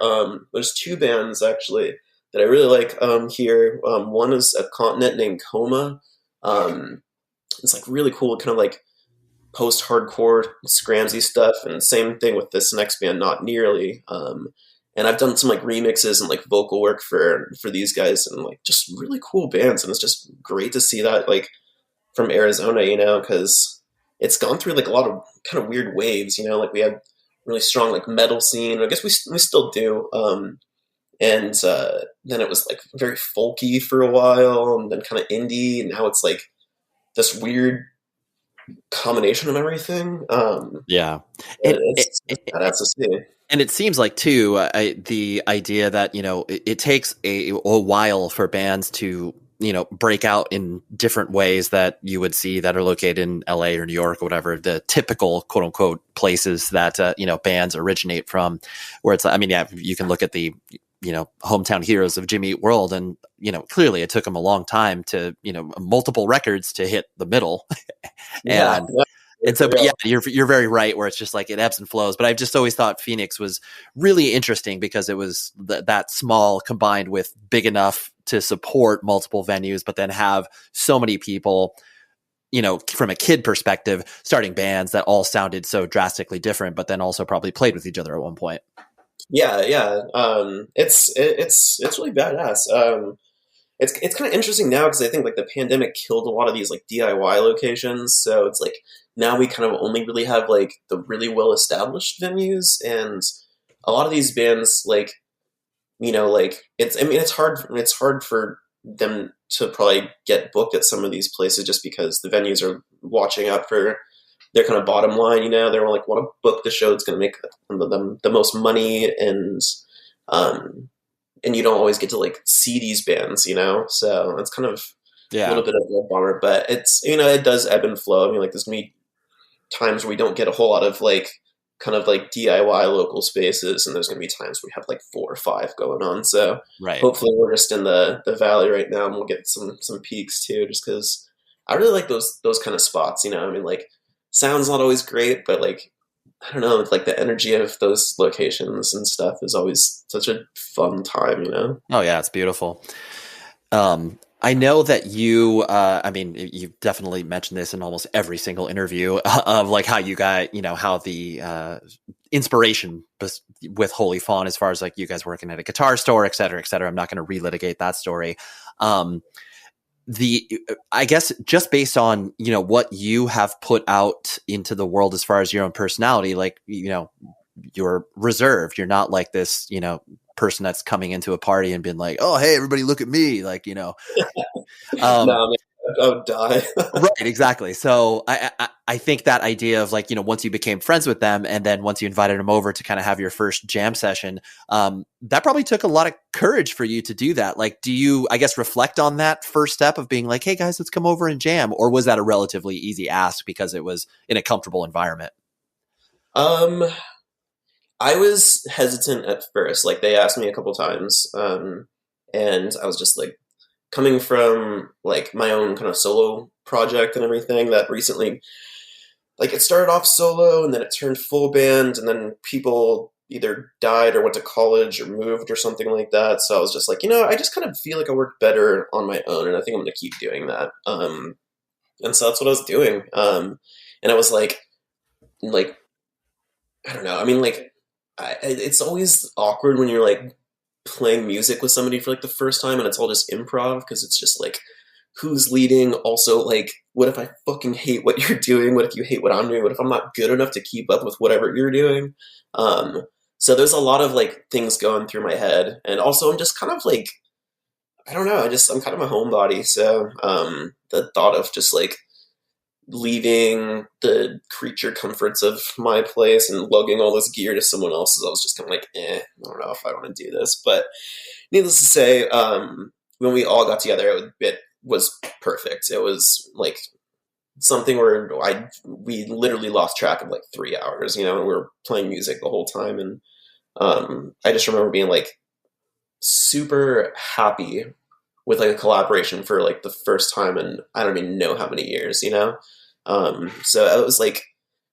There's 2 bands actually that I really like here. One is a continent named Coma. It's like really cool, kind of like post-hardcore scramsy stuff, and same thing with this next band, Not Nearly. And I've done some like remixes and like vocal work for these guys, and like just really cool bands, and it's just great to see that like from Arizona, because it's gone through like a lot of kind of weird waves, like we had really strong like metal scene. I guess we still do. And then it was like very folky for a while, and then kind of indie, and now it's like this weird combination of everything. Yeah, it's badass to see. And it seems like too the idea that it takes a while for bands to break out in different ways that you would see that are located in LA or New York or whatever, the typical quote unquote places that bands originate from, where it's, I mean, yeah, you can look at the hometown heroes of Jimmy Eat World. And, clearly it took them a long time to, multiple records to hit the middle. And so, but yeah, you're very right where it's just like it ebbs and flows. But I've just always thought Phoenix was really interesting because it was that small combined with big enough to support multiple venues, but then have so many people, from a kid perspective, starting bands that all sounded so drastically different, but then also probably played with each other at one point. Yeah. It's really badass. It's kind of interesting now because I think like the pandemic killed a lot of these like DIY locations. So it's like now we kind of only really have like the really well established venues, and a lot of these bands like, it's hard for them to probably get booked at some of these places just because the venues are watching out for their kind of bottom line. They're like, want to book the show that's going to make them the most money, and you don't always get to like see these bands, so it's kind of a little bit of a bummer, but it's, it does ebb and flow. I mean, like there's going to be times where we don't get a whole lot of like kind of like DIY local spaces, and there's going to be times where we have like 4 or 5 going on. So hopefully we're just in the valley right now, and we'll get some peaks too, just because I really like those kind of spots. I mean, like sound's not always great, but like, I don't know, like the energy of those locations and stuff is always such a fun time, Oh yeah, it's beautiful. I know that you, you've definitely mentioned this in almost every single interview of like how you got, how the inspiration with Holy Fawn, as far as like you guys working at a guitar store, et cetera, et cetera. I'm not going to relitigate that story. I guess just based on, what you have put out into the world as far as your own personality, like, you're reserved. You're not like this, person that's coming into a party and been like, oh, hey, everybody look at me. Like, no, I would die. Right. Exactly. So I think that idea of like, once you became friends with them and then once you invited them over to kind of have your first jam session, that probably took a lot of courage for you to do that. Like, do you, I guess, reflect on that first step of being like, hey guys, let's come over and jam? Or was that a relatively easy ask because it was in a comfortable environment? I was hesitant at first. Like they asked me a couple times, and I was just like, coming from like my own kind of solo project and everything that recently, like it started off solo and then it turned full band, and then people either died or went to college or moved or something like that. So I was just like, I just kind of feel like I work better on my own, and I think I'm going to keep doing that. And so that's what I was doing. And I was like, I don't know. I mean, like, it's always awkward when you're like playing music with somebody for like the first time and it's all just improv, because it's just like, who's leading? Also, like, what if I fucking hate what you're doing? What if you hate what I'm doing? What if I'm not good enough to keep up with whatever you're doing? So there's a lot of like things going through my head, and also I'm just kind of like, I don't know, I'm kind of a homebody. So the thought of just like leaving the creature comforts of my place and lugging all this gear to someone else's, I was just kind of like, I don't know if I want to do this. But needless to say, when we all got together, it was perfect. It was like something where we literally lost track of like 3 hours, and we were playing music the whole time. And I just remember being like super happy with like a collaboration for like the first time in I don't even know how many years, so it was like,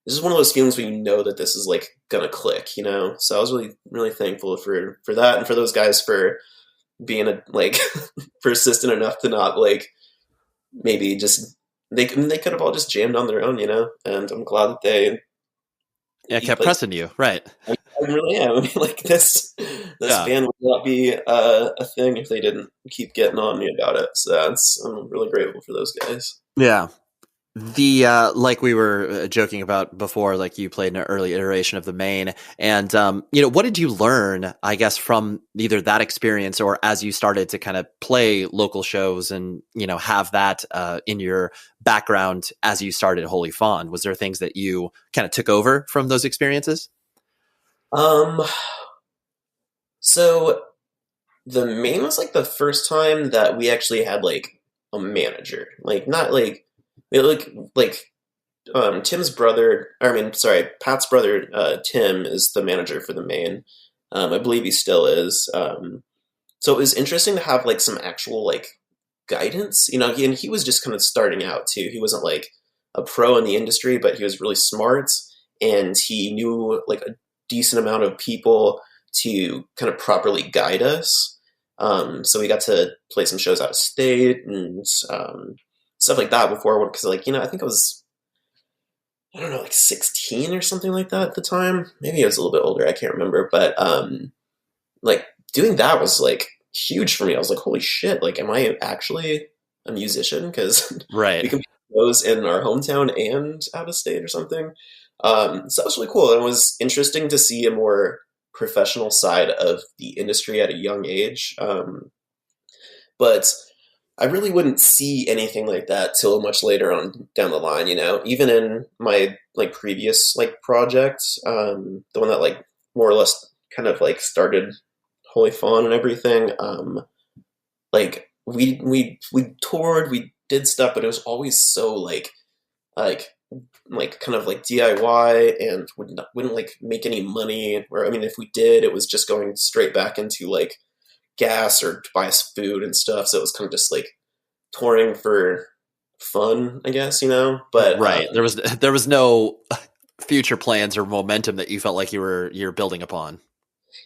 this is one of those feelings where that this is like gonna click, so I was really, really thankful for that, and for those guys for being like persistent enough to not like maybe just they could have all just jammed on their own, and I'm glad that they kept pressing you, right? I really am. I mean, like this band would not be a thing if they didn't keep getting on me about it. So I'm really grateful for those guys. Yeah. The like we were joking about before, like you played an early iteration of the main, and what did you learn, I guess, from either that experience or as you started to kind of play local shows and have that in your background as you started Holy Fawn? Was there things that you kind of took over from those experiences? So the main was like the first time that we actually had like a manager, like not like. Tim's brother, Pat's brother, Tim is the manager for the main. I believe he still is. So it was interesting to have like some actual like guidance, you know, and he was just kind of starting out too. He wasn't like a pro in the industry, but he was really smart, and he knew like a decent amount of people to kind of properly guide us. So we got to play some shows out of state and stuff like that before, because like, you know, I think I was, I don't know, like 16 or something like that at the time. Maybe I was a little bit older, I can't remember, but like doing that was like huge for me. I was like, holy shit, like, am I actually a musician? Because Right. we can play those in our hometown and out of state or something. So that was really cool. And it was interesting to see a more professional side of the industry at a young age. But I really wouldn't see anything like that till much later on down the line, you know, even in my like previous like project, the one that like more or less kind of like started Holy Fawn and everything. Like we toured, we did stuff, but it was always so like kind of like DIY, and wouldn't like make any money. Or I mean, if we did, it was just going straight back into like gas or to buy us food and stuff. So it was kind of just like touring for fun, I guess, you know. But right, there was no future plans or momentum that you felt like you're building upon.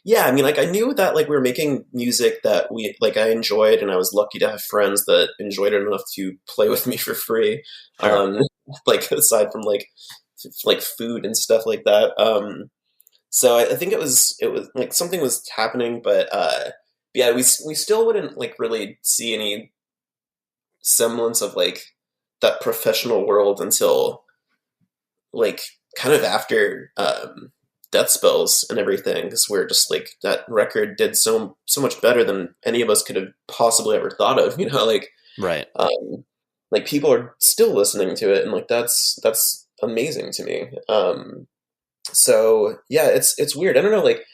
Yeah, I mean, like I knew that like we were making music that I enjoyed, and I was lucky to have friends that enjoyed it enough to play with me for free. Sure. Like aside from like food and stuff like that. So I think it was like something was happening, but yeah, we still wouldn't like really see any semblance of like that professional world until like kind of after Death Spells and everything, because we're just like, that record did so much better than any of us could have possibly ever thought of, you know, like right. Like people are still listening to it, and like that's amazing to me. So yeah, it's weird. I don't know, like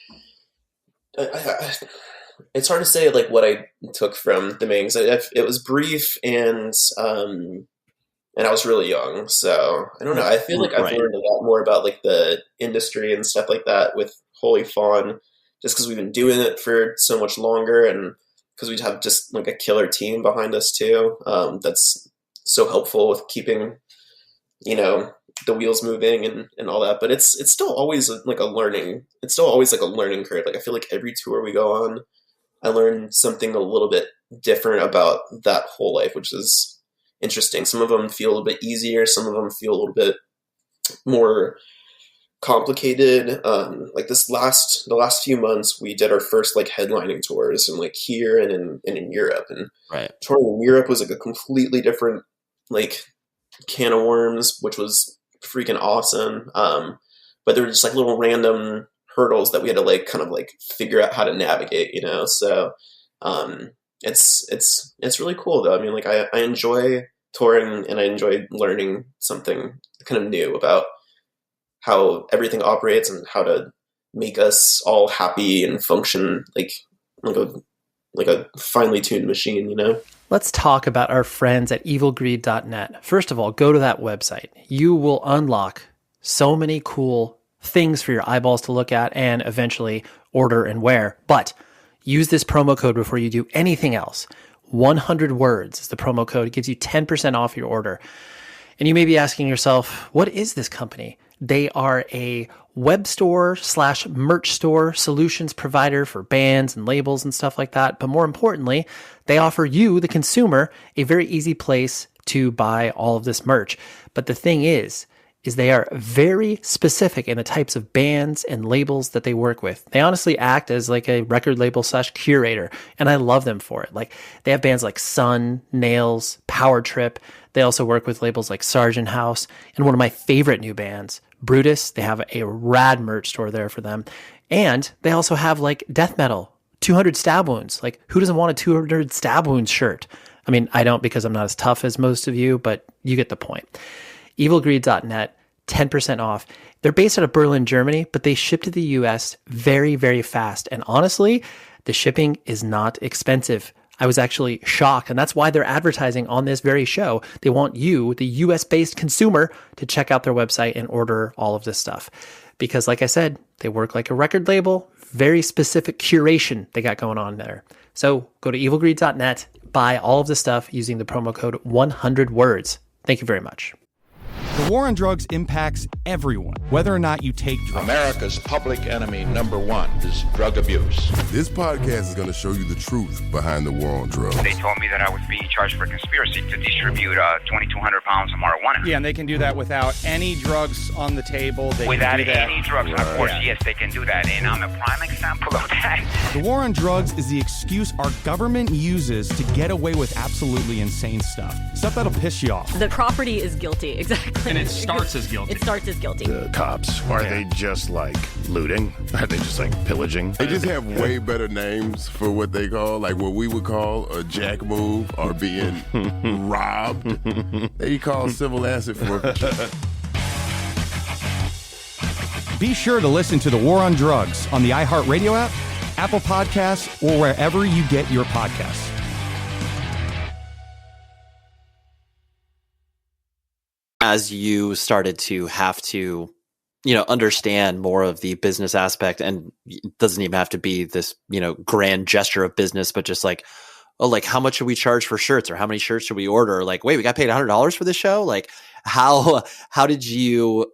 it's hard to say like what I took from the main, because it was brief, and I was really young, so I don't know. I feel like I've learned a lot more about like the industry and stuff like that with Holy Fawn, just because we've been doing it for so much longer, and because we have just like a killer team behind us too. That's so helpful with keeping, you know, the wheels moving and all that. But it's still always like a learning. It's still always like a learning curve. Like I feel like every tour we go on, I learn something a little bit different about that whole life, which is interesting. Some of them feel a little bit easier. Some of them feel a little bit more complicated. Like the last few months, we did our first like headlining tours, and like here and in Europe. And touring in Europe was like a completely different like can of worms, which was freaking awesome. But there were just like little random hurdles that we had to like kind of like figure out how to navigate, you know. So it's really cool though. I mean, like I enjoy touring, and I enjoy learning something kind of new about how everything operates and how to make us all happy and function like a finely tuned machine, you know? Let's talk about our friends at evilgreed.net. First of all, go to that website. You will unlock so many cool things for your eyeballs to look at and eventually order and wear. But use this promo code before you do anything else. 100 words is the promo code. It gives you 10% off your order. And you may be asking yourself, what is this company? They are a web store / merch store solutions provider for bands and labels and stuff like that. But more importantly, they offer you, the consumer, a very easy place to buy all of this merch. But the thing is they are very specific in the types of bands and labels that they work with. They honestly act as like a record label / curator, and I love them for it. Like they have bands like Sun, Nails, Power Trip. They also work with labels like Sargent House, and one of my favorite new bands, Brutus. They have a rad merch store there for them. And they also have like death metal, 200 stab wounds. Like who doesn't want a 200 stab wounds shirt? I mean, I don't, because I'm not as tough as most of you, but you get the point. evilgreed.net, 10% off. They're based out of Berlin, Germany, but they ship to the US very, very fast. And honestly, the shipping is not expensive. I was actually shocked, and that's why they're advertising on this very show. They want you, the US-based consumer, to check out their website and order all of this stuff. Because like I said, They work like a record label, very specific curation they got going on there. So go to evilgreed.net, buy all of the stuff using the promo code 100words. Thank you very much. The war on drugs impacts everyone, whether or not you take drugs. America's public enemy number one is drug abuse. This podcast is going to show you the truth behind the war on drugs. They told me that I was being charged for conspiracy to distribute 2,200 pounds of marijuana. Yeah, and they can do that without any drugs on the table. Without any drugs, of course, yes, they can do that, and I'm a prime example of that. The war on drugs is the excuse our government uses to get away with absolutely insane stuff. Stuff that'll piss you off. The property is guilty, exactly. And it starts as guilty. It starts as guilty. The cops, are they just like looting? Are they just like pillaging? They just have way better names for what they call, like what we would call a jack move or being robbed. They call civil asset forfeiture. Be sure to listen to The War on Drugs on the iHeart Radio app, Apple Podcasts, or wherever you get your podcasts. As you started to have to, understand more of the business aspect, and it doesn't even have to be this, grand gesture of business, but just like, oh, like how much should we charge for shirts, or how many shirts should we order? Or like, wait, we got paid $100 for this show. Like how did you,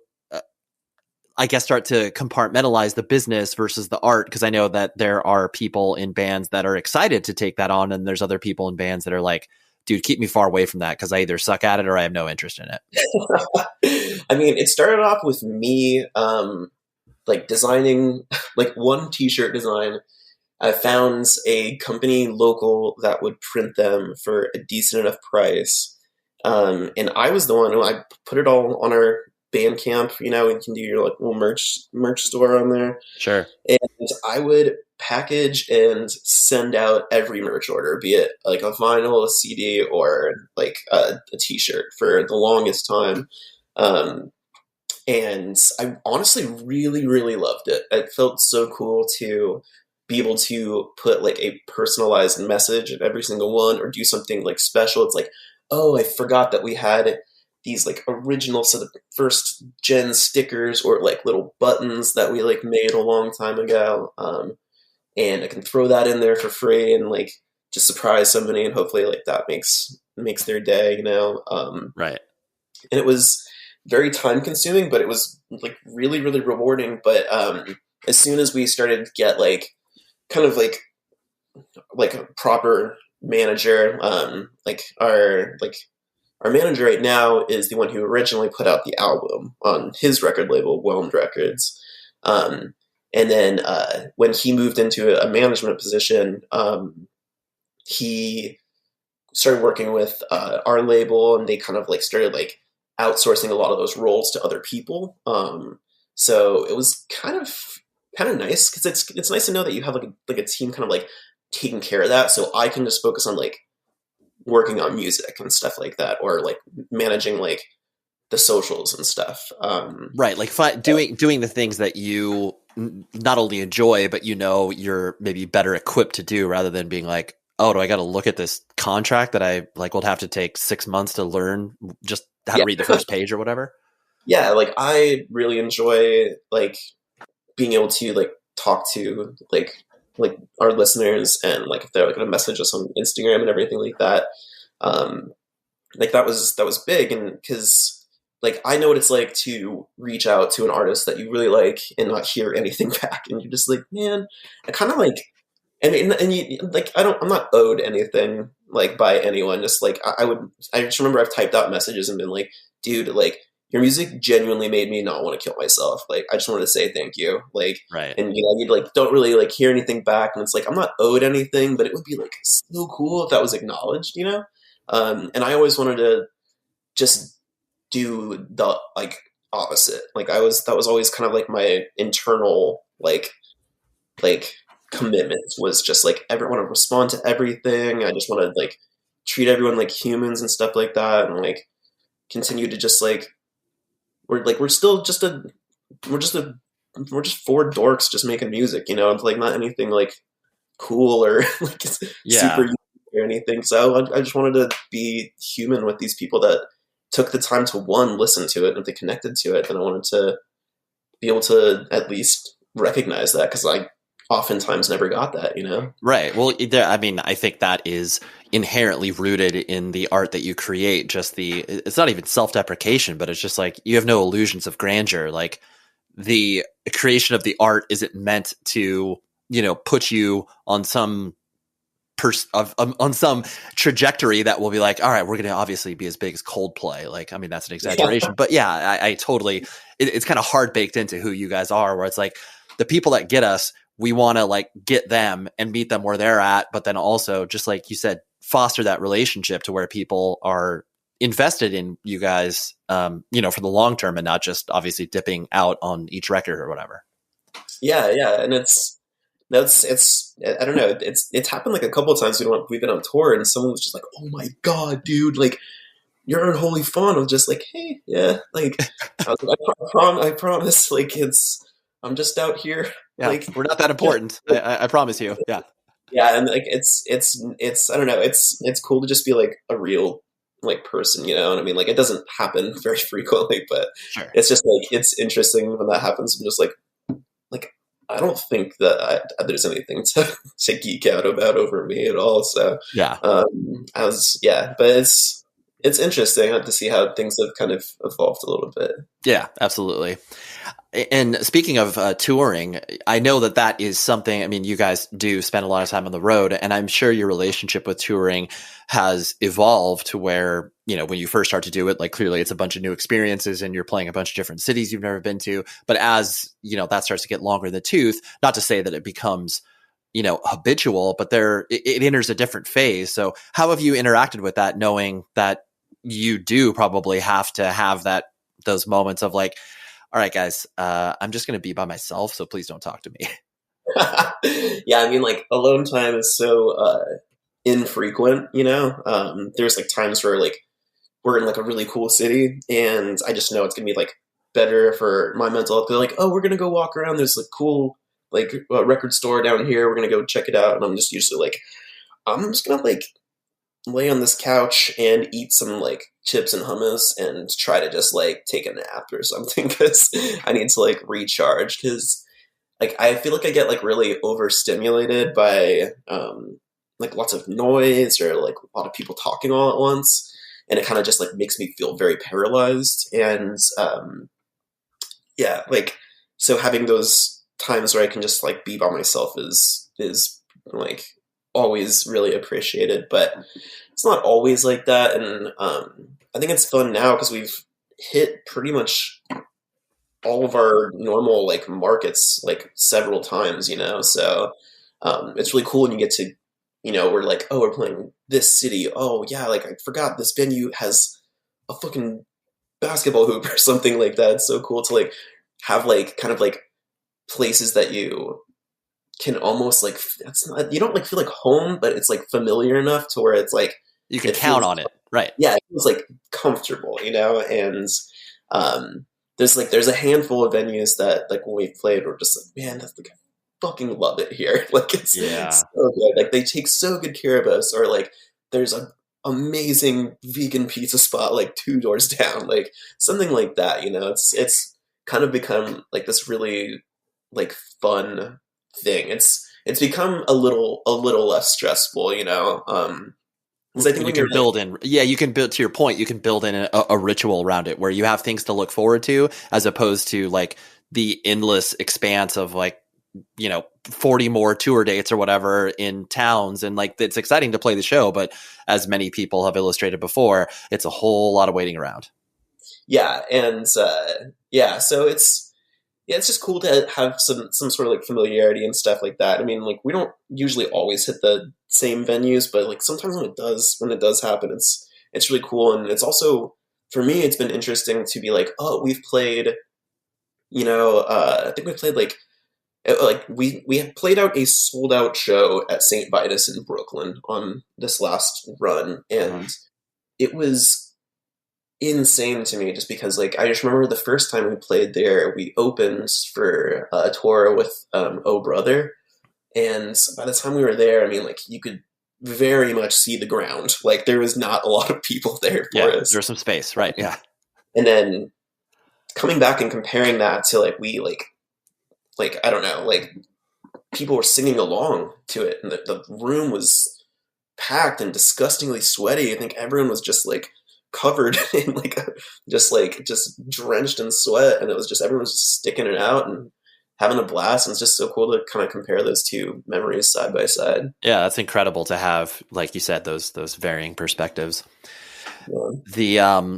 I guess, start to compartmentalize the business versus the art? Because I know that there are people in bands that are excited to take that on, and there's other people in bands that are like, dude, keep me far away from that because I either suck at it or I have no interest in it. I mean, it started off with me like designing like one t-shirt design. I found a company local that would print them for a decent enough price. And I was the one who I put it all on our Bandcamp. You can do your like little merch store on there. Sure. And I would package and send out every merch order, be it like a vinyl, a CD, or like a t-shirt for the longest time. And I honestly really, really loved it. It felt so cool to be able to put like a personalized message in every single one, or do something like special. It's like, oh, I forgot that we had these like original sort of first gen stickers or like little buttons that we like made a long time ago. And I can throw that in there for free and like just surprise somebody, and hopefully like that makes their day, Right. And it was very time consuming, but it was like really, really rewarding. But as soon as we started to get like kind of like a proper manager, like our manager right now is the one who originally put out the album on his record label, Whelmed Records. And then when he moved into a management position, he started working with our label, and they kind of like started like outsourcing a lot of those roles to other people. So it was kind of nice because it's nice to know that you have like a team kind of like taking care of that. So I can just focus on like working on music and stuff like that, or like managing like the socials and stuff. Right. Like doing the things that you not only enjoy, but you're maybe better equipped to do, rather than being like, oh, do I got to look at this contract that I like will have to take 6 months to learn just how to read the first page or whatever. Yeah. Like I really enjoy like being able to like talk to like our listeners, and like if they're like going to message us on Instagram and everything like that. Like that was big. And because like, I know what it's like to reach out to an artist that you really like and not hear anything back. And you're just like, man, I kind of like, and you like, I'm not owed anything like by anyone. Just like, I just remember I've typed out messages and been like, dude, like your music genuinely made me not want to kill myself. Like, I just wanted to say thank you. Like, right. And you like, don't really like hear anything back. And it's like, I'm not owed anything, but it would be like so cool if that was acknowledged, And I always wanted to just do the like opposite. Like that was always kind of like my internal like commitment was just like everyone to respond to everything. I just want to like treat everyone like humans and stuff like that, and like continue to just like we're just four dorks just making music, It's like not anything like cool or like super or anything. So I just wanted to be human with these people that took the time to listen to it, and if they connected to it, then I wanted to be able to at least recognize that, because I oftentimes never got that, you know? Right. Well, I mean, I think that is inherently rooted in the art that you create. It's not even self-deprecation, but it's just like you have no illusions of grandeur. Like the creation of the art isn't meant to, you know, put you on some on some trajectory that will be like, all right, we're going to obviously be as big as Coldplay. Like, I mean, that's an exaggeration, but yeah, I totally, it's kind of hard baked into who you guys are, where it's like the people that get us, we want to like get them and meet them where they're at. But then also, just like you said, foster that relationship to where people are invested in you guys, you know, for the long term, and not just obviously dipping out on each record or whatever. Yeah. Yeah. And it's I don't know. It's happened like a couple of times we've been on tour, and someone was just like, "Oh my God, dude, like you're on Holy Fawn." I was just like, "Hey, yeah." Like I was like, I promise, like I'm just out here. Yeah, like we're not that important. I promise you. Yeah. Yeah. And like, it's, I don't know. It's cool to just be like a real like person, you know what I mean? Like it doesn't happen very frequently, but sure. It's just like, it's interesting when that happens. I'm just like, I don't think that there's anything to geek out about over me at all. So yeah, but it's interesting to see how things have kind of evolved a little bit. Yeah, absolutely. And speaking of touring, I know that is something, I mean, you guys do spend a lot of time on the road, and I'm sure your relationship with touring has evolved to where, you know, when you first start to do it, like clearly it's a bunch of new experiences and you're playing a bunch of different cities you've never been to. But as, you know, that starts to get longer in the tooth, not to say that it becomes, you know, habitual, but it enters a different phase. So how have you interacted with that, knowing that you do probably have to have those moments of like, all right, guys, I'm just going to be by myself, so please don't talk to me. Yeah, I mean, like, alone time is so infrequent, you know? There's, like, times where, like, we're in, like, a really cool city, and I just know it's going to be, like, better for my mental health. They're like, oh, we're going to go walk around this, like, cool, like, record store down here. We're going to go check it out. And I'm just usually like, I'm just going to, like, lay on this couch and eat some like chips and hummus and try to just like take a nap or something, because I need to like recharge, because like I feel like I get like really overstimulated by like lots of noise or like a lot of people talking all at once, and it kind of just like makes me feel very paralyzed. And yeah, like so having those times where I can just like be by myself is like always really appreciated, but it's not always like that. And I think it's fun now because we've hit pretty much all of our normal like markets like several times, you know, so it's really cool when you get to, you know, we're like, oh, we're playing this city, oh yeah, like I forgot this venue has a fucking basketball hoop or something like that. It's so cool to like have like kind of like places that you can almost like, you don't like feel like home, but it's like familiar enough to where it's like you can count on it, right? Yeah, it feels like comfortable, you know. And there's a handful of venues that like when we've played, we're just like, man, that's like, I fucking love it here. Like it's so good. Like they take so good care of us. Or like there's an amazing vegan pizza spot like 2 doors down, like something like that. You know, it's kind of become like this really like fun thing. It's become a little less stressful, you know. I think you can build in, you can build, to your point, you can build in a ritual around it where you have things to look forward to, as opposed to like the endless expanse of like, you know, 40 more tour dates or whatever in towns. And like, it's exciting to play the show, but as many people have illustrated before, it's a whole lot of waiting around. Yeah. And so it's just cool to have some sort of like familiarity and stuff like that. I mean, like we don't usually always hit the same venues, but like sometimes when it does happen, it's really cool. And it's also, for me, it's been interesting to be like, oh, we've played, you know, I think we played like we had played out a sold out show at St. Vitus in Brooklyn on this last run. And it was insane to me, just because like I just remember the first time we played there, we opened for a tour with Oh Brother, and by the time we were there, I mean, like you could very much see the ground, like there was not a lot of people there for us. There's some space, right? Yeah. And then coming back and comparing that to like we like like, I don't know, like people were singing along to it, and the room was packed and disgustingly sweaty. I think everyone was just like covered in just drenched in sweat, and it was just everyone was just sticking it out and having a blast. And it's just so cool to kind of compare those two memories side by side. Yeah, that's incredible to have, like you said, those varying perspectives. Yeah.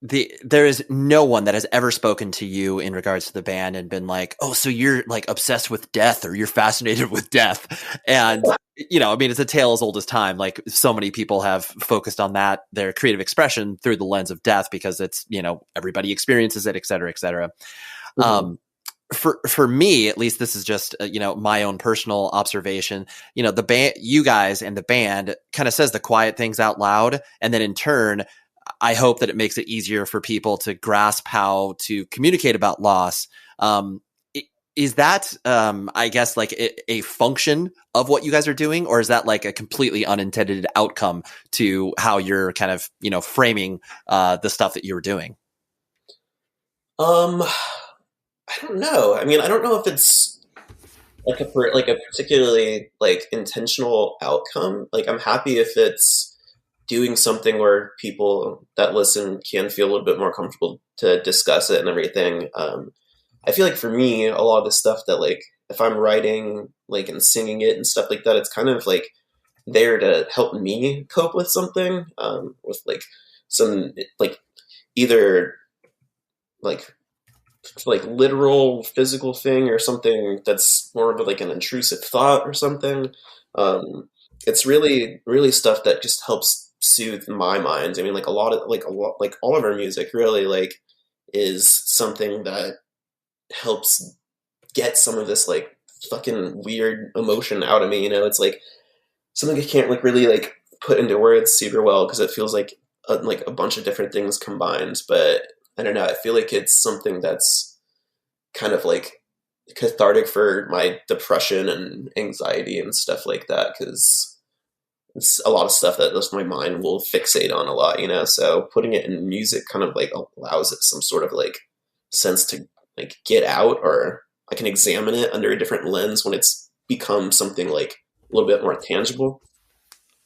There is no one that has ever spoken to you in regards to the band and been like, oh, so you're like obsessed with death, or you're fascinated with death. And, you know, I mean, it's a tale as old as time. Like, so many people have focused on that, their creative expression through the lens of death, because it's, you know, everybody experiences it, et cetera, et cetera. Mm-hmm. For me, at least, this is just, you know, my own personal observation. You know, the band, you guys and the band kind of says the quiet things out loud. And then in turn, I hope that it makes it easier for people to grasp how to communicate about loss. Is that, I guess, like a function of what you guys are doing, or is that like a completely unintended outcome to how you're kind of, you know, framing the stuff that you were doing? I don't know. I mean, I don't know if it's like a particularly like intentional outcome. Like, I'm happy if it's doing something where people that listen can feel a little bit more comfortable to discuss it and everything. I feel like for me, a lot of the stuff that, like, if I'm writing, like, and singing it and stuff like that, it's kind of like there to help me cope with something, with like some, like, either like literal physical thing or something that's more of like an intrusive thought or something. It's really, really stuff that just helps soothe my mind. I mean, like all of our music really like is something that helps get some of this like fucking weird emotion out of me. You know, it's like something I can't like really like put into words super well, because it feels like a bunch of different things combined. But I don't know, I feel like it's something that's kind of like cathartic for my depression and anxiety and stuff like that, because it's a lot of stuff that just my mind will fixate on a lot, you know? So putting it in music kind of like allows it some sort of like sense to like get out, or I can examine it under a different lens when it's become something like a little bit more tangible.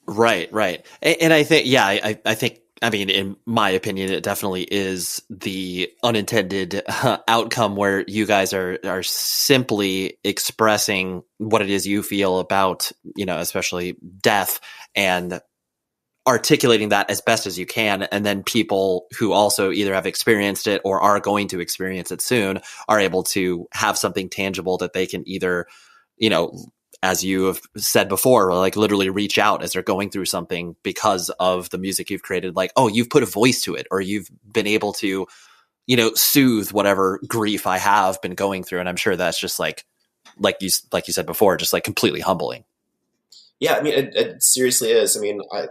Right. And I think, yeah, I think, I mean, in my opinion, it definitely is the unintended outcome where you guys are simply expressing what it is you feel about, you know, especially death, and articulating that as best as you can. And then people who also either have experienced it or are going to experience it soon are able to have something tangible that they can either, you know, as you have said before, like literally reach out as they're going through something because of the music you've created. Like, oh, you've put a voice to it, or you've been able to, you know, soothe whatever grief I have been going through. And I'm sure that's just like you said before, just like completely humbling. Yeah. I mean, it seriously is. I mean, I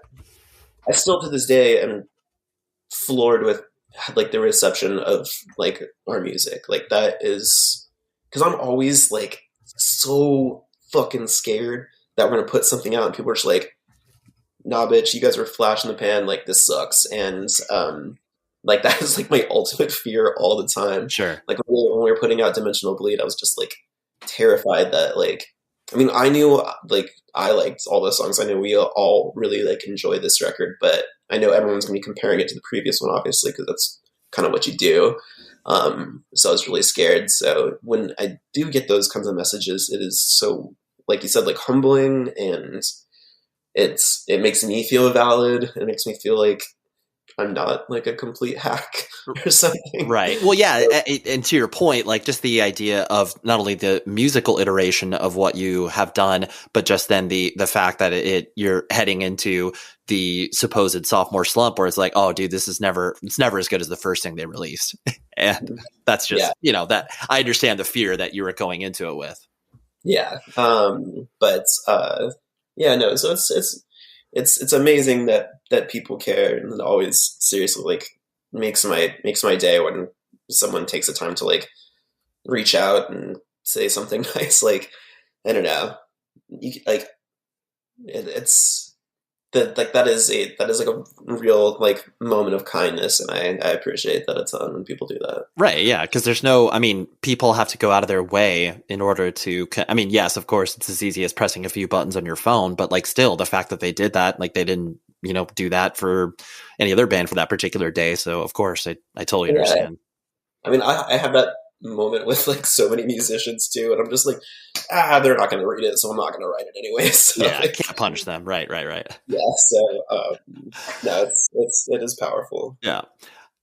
still to this day am floored with like the reception of like our music. Like, that is because I'm always like so fucking scared that we're gonna put something out and people are just like, nah bitch, you guys are flash in the pan, like this sucks. And like that is like my ultimate fear all the time. Sure. Like when we were putting out Dimensional Bleed, I was just like terrified that like, I mean, I knew like I liked all the songs, I knew we all really like enjoy this record, but I know everyone's gonna be comparing it to the previous one, obviously, because that's kind of what you do. So I was really scared. So when I do get those kinds of messages, it is so, like you said, like humbling, and it makes me feel valid. It makes me feel like I'm not like a complete hack or something. Right. Well, yeah. And to your point, like just the idea of not only the musical iteration of what you have done, but just then the fact that you're heading into the supposed sophomore slump where it's like, oh dude, it's never as good as the first thing they released. And that's just, you know, that I understand the fear that you were going into it with. Yeah. But yeah, no, so it's amazing that people care, and it always seriously like makes my day when someone takes the time to like reach out and say something nice. Like, I don't know, it's that is like a real like moment of kindness, and I appreciate that a ton when people do that. Right. Yeah. Because there's no, I mean, people have to go out of their way in order to, I mean, yes, of course, it's as easy as pressing a few buttons on your phone, but like still the fact that they did that, like they didn't, do that for any other band for that particular day. So of course I totally understand. I mean, I have that moment with like so many musicians too, and I'm just like, they're not going to read it, so I'm not going to write it anyway. So, yeah, I can't punish them. Right. Yeah. So no, it is powerful. Yeah.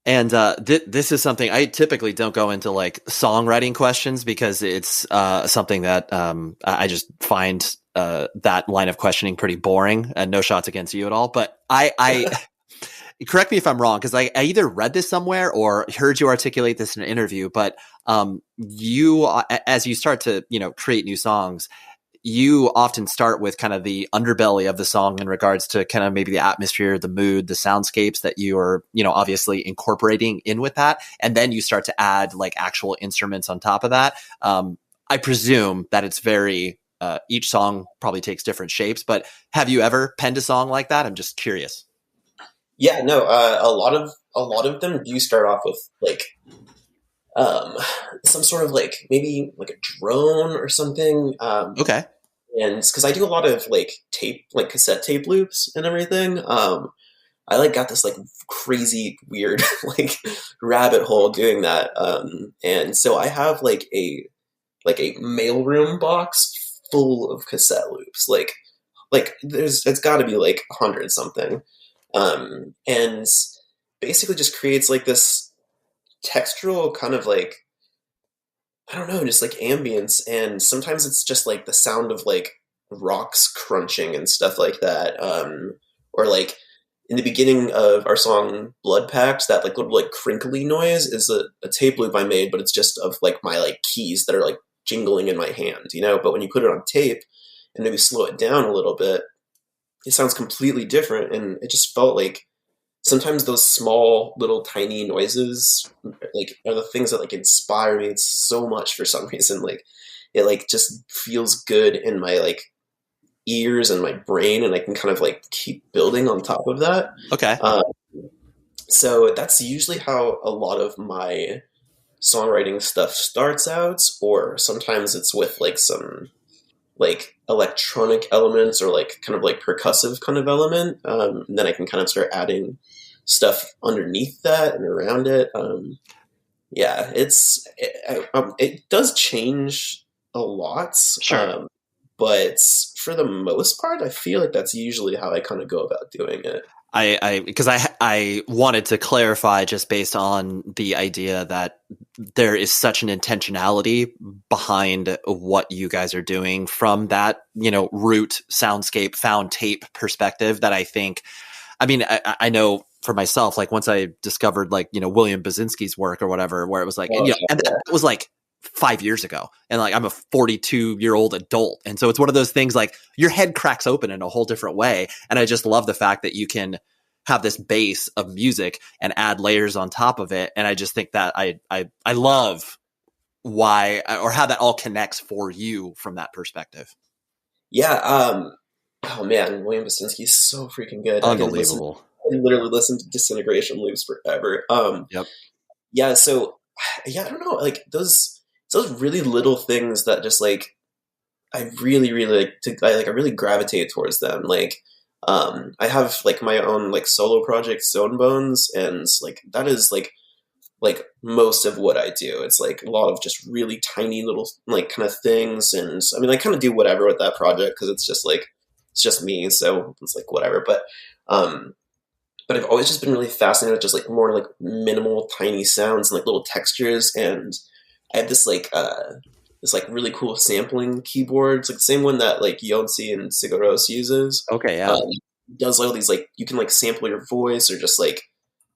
And this is something I typically don't go into like songwriting questions because it's something that I just find that line of questioning pretty boring, and no shots against you at all. But I correct me if I'm wrong, because I either read this somewhere or heard you articulate this in an interview, but you, as you start to, create new songs, you often start with kind of the underbelly of the song in regards to kind of maybe the atmosphere, the mood, the soundscapes that you are, obviously incorporating in with that. And then you start to add like actual instruments on top of that. I presume that it's very, each song probably takes different shapes, but have you ever penned a song like that? I'm just curious. Yeah, no, a lot of them do start off with like some sort of like maybe like a drone or something. Okay. And because I do a lot of like tape, like cassette tape loops and everything. I like got this like crazy weird like rabbit hole doing that. And so I have like a mailroom box full of cassette loops. Like it's got to be like 100 something. And basically just creates like this textural kind of like, I don't know, just like ambience. And sometimes it's just like the sound of like rocks crunching and stuff like that. Or like in the beginning of our song Blood Pact, that like little like crinkly noise is a tape loop I made, but it's just of like my like keys that are like jingling in my hand, but when you put it on tape and maybe slow it down a little bit, it sounds completely different. And it just felt like sometimes those small little tiny noises like are the things that like inspire me so much for some reason. Like it like just feels good in my like ears and my brain, and I can kind of like keep building on top of that. Okay. So that's usually how a lot of my songwriting stuff starts out, or sometimes it's with like some like electronic elements or like kind of like percussive kind of element. And then I can kind of start adding stuff underneath that and around it. Yeah, it does change a lot. Sure. But for the most part, I feel like that's usually how I kind of go about doing it. Because I wanted to clarify just based on the idea that there is such an intentionality behind what you guys are doing from that, root soundscape found tape perspective that I think, I know for myself, like once I discovered like, William Basinski's work or whatever, where it was like, and that was like 5 years ago, and like I'm a 42-year-old adult, and so it's one of those things like your head cracks open in a whole different way. And I just love the fact that you can have this base of music and add layers on top of it. And I just think that I love why or how that all connects for you from that perspective. Yeah. Oh man, William Basinski is so freaking good. Unbelievable. I literally listen to Disintegration loops forever. Yep. Yeah. So yeah, I don't know, like those really little things that just like I really I really gravitate towards them. Like I have like my own like solo project, Stone Bones, and like that is like most of what I do. It's like a lot of just really tiny little like kind of things, and I kind of do whatever with that project because it's just me, so it's like whatever. But I've always just been really fascinated with just like more like minimal tiny sounds and like little textures. And I have this like really cool sampling keyboard. It's like the same one that like Yonsei and Sigaros uses. Okay, yeah. Does all these like you can like sample your voice or just like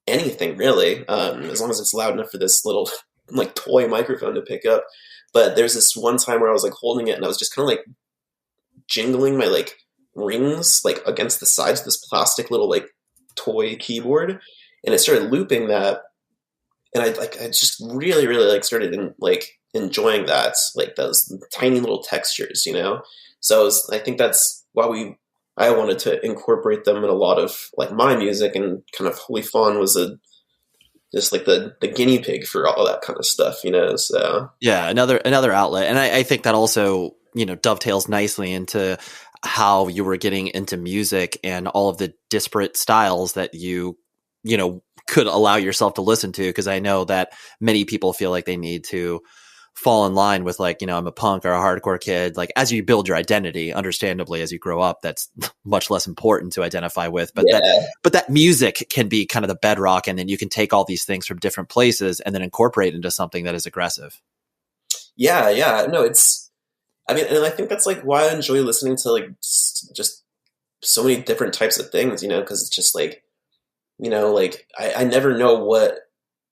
anything really, as long as it's loud enough for this little like toy microphone to pick up. But there's this one time where I was like holding it and I was just kind of like jingling my like rings like against the sides of this plastic little like toy keyboard, and it started looping that, and I just really like started enjoying that, like those tiny little textures, So I think that's why we I wanted to incorporate them in a lot of like my music, and kind of Holy Fawn was just like the guinea pig for all that kind of stuff, you know? So yeah, another outlet. And I think that also, you know, dovetails nicely into how you were getting into music and all of the disparate styles that you know, could allow yourself to listen to. Cause I know that many people feel like they need to fall in line with like, you know, I'm a punk or a hardcore kid. Like as you build your identity, understandably, as you grow up, that's much less important to identify with. But that music can be kind of the bedrock, and then you can take all these things from different places and then incorporate into something that is aggressive. Yeah. No, I mean, and I think that's like why I enjoy listening to like just so many different types of things, you know, because it's just like, you know, like I never know what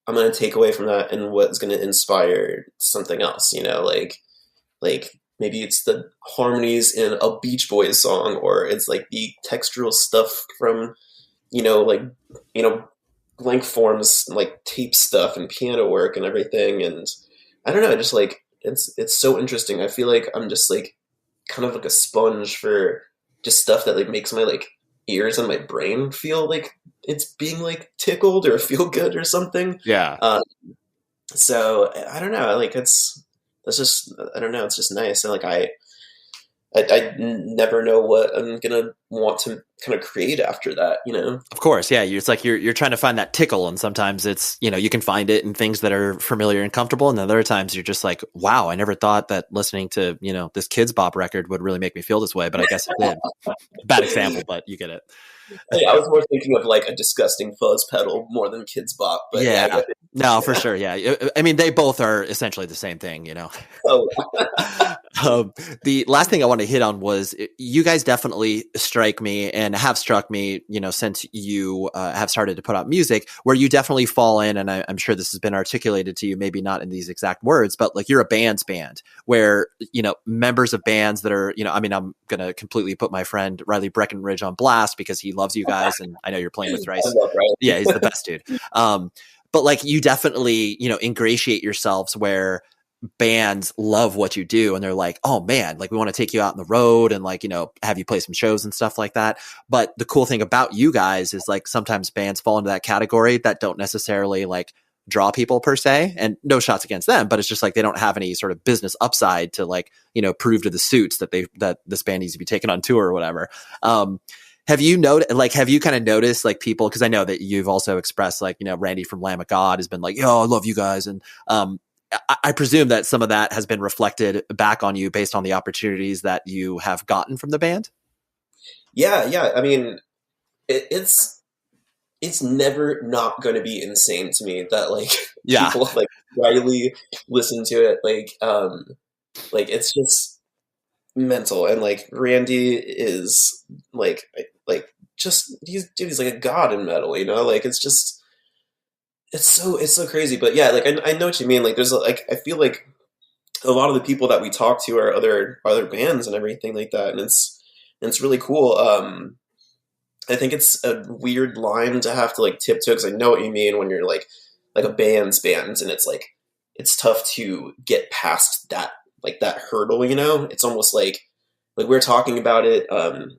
I'm going to take away from that and what's going to inspire something else, you know, like maybe it's the harmonies in a Beach Boys song, or it's like the textural stuff from, you know, like, you know, blank forms, like tape stuff and piano work and everything. And I don't know, just like, it's so interesting. I feel like I'm just like kind of like a sponge for just stuff that like makes my like ears and my brain feel like it's being like tickled or feel good or something. Yeah. So I don't know, like that's just, I don't know, it's just nice. And like I never know what I'm gonna want to kind of create after that, you know? Of course, yeah. It's like you're trying to find that tickle, and sometimes it's, you know, you can find it in things that are familiar and comfortable, and other times you're just like, wow, I never thought that listening to, you know, this Kids Bop record would really make me feel this way, but I guess it did. Bad example, but you get it. I was more thinking of like a disgusting fuzz pedal more than Kids Bop. But yeah. No, for sure. Yeah. I mean, they both are essentially the same thing, you know? Oh. The last thing I want to hit on was you guys definitely strike me and have struck me, you know, since you have started to put out music, where you definitely fall in. And I'm sure this has been articulated to you, maybe not in these exact words, but like you're a band's band where, you know, members of bands that are, you know, I mean, I'm going to completely put my friend Riley Breckenridge on blast because he loves you guys. And I know you're playing with Thrice. Yeah, he's the best dude. But like you definitely, you know, ingratiate yourselves where bands love what you do and they're like, oh man, like we want to take you out on the road and like, you know, have you play some shows and stuff like that. But the cool thing about you guys is like sometimes bands fall into that category that don't necessarily like draw people per se, and no shots against them, but it's just like they don't have any sort of business upside to like, you know, prove to the suits that this band needs to be taken on tour or whatever. Have you kind of noticed like people, because I know that you've also expressed like, you know, Randy from Lamb of God has been like, yo, I love you guys. And I presume that some of that has been reflected back on you based on the opportunities that you have gotten from the band. Yeah. I mean, it's never not going to be insane to me that like people like widely listen to it. Like it's just mental. And like Randy is like just he's like a god in metal, you know, like it's so crazy. But yeah, like I know what you mean. Like there's like, I feel like a lot of the people that we talk to are other bands and everything like that. And it's really cool. I think it's a weird line to have to like tiptoe, because I know what you mean when you're like a band's band, and it's like, it's tough to get past that, like that hurdle, you know. It's almost like we were talking about it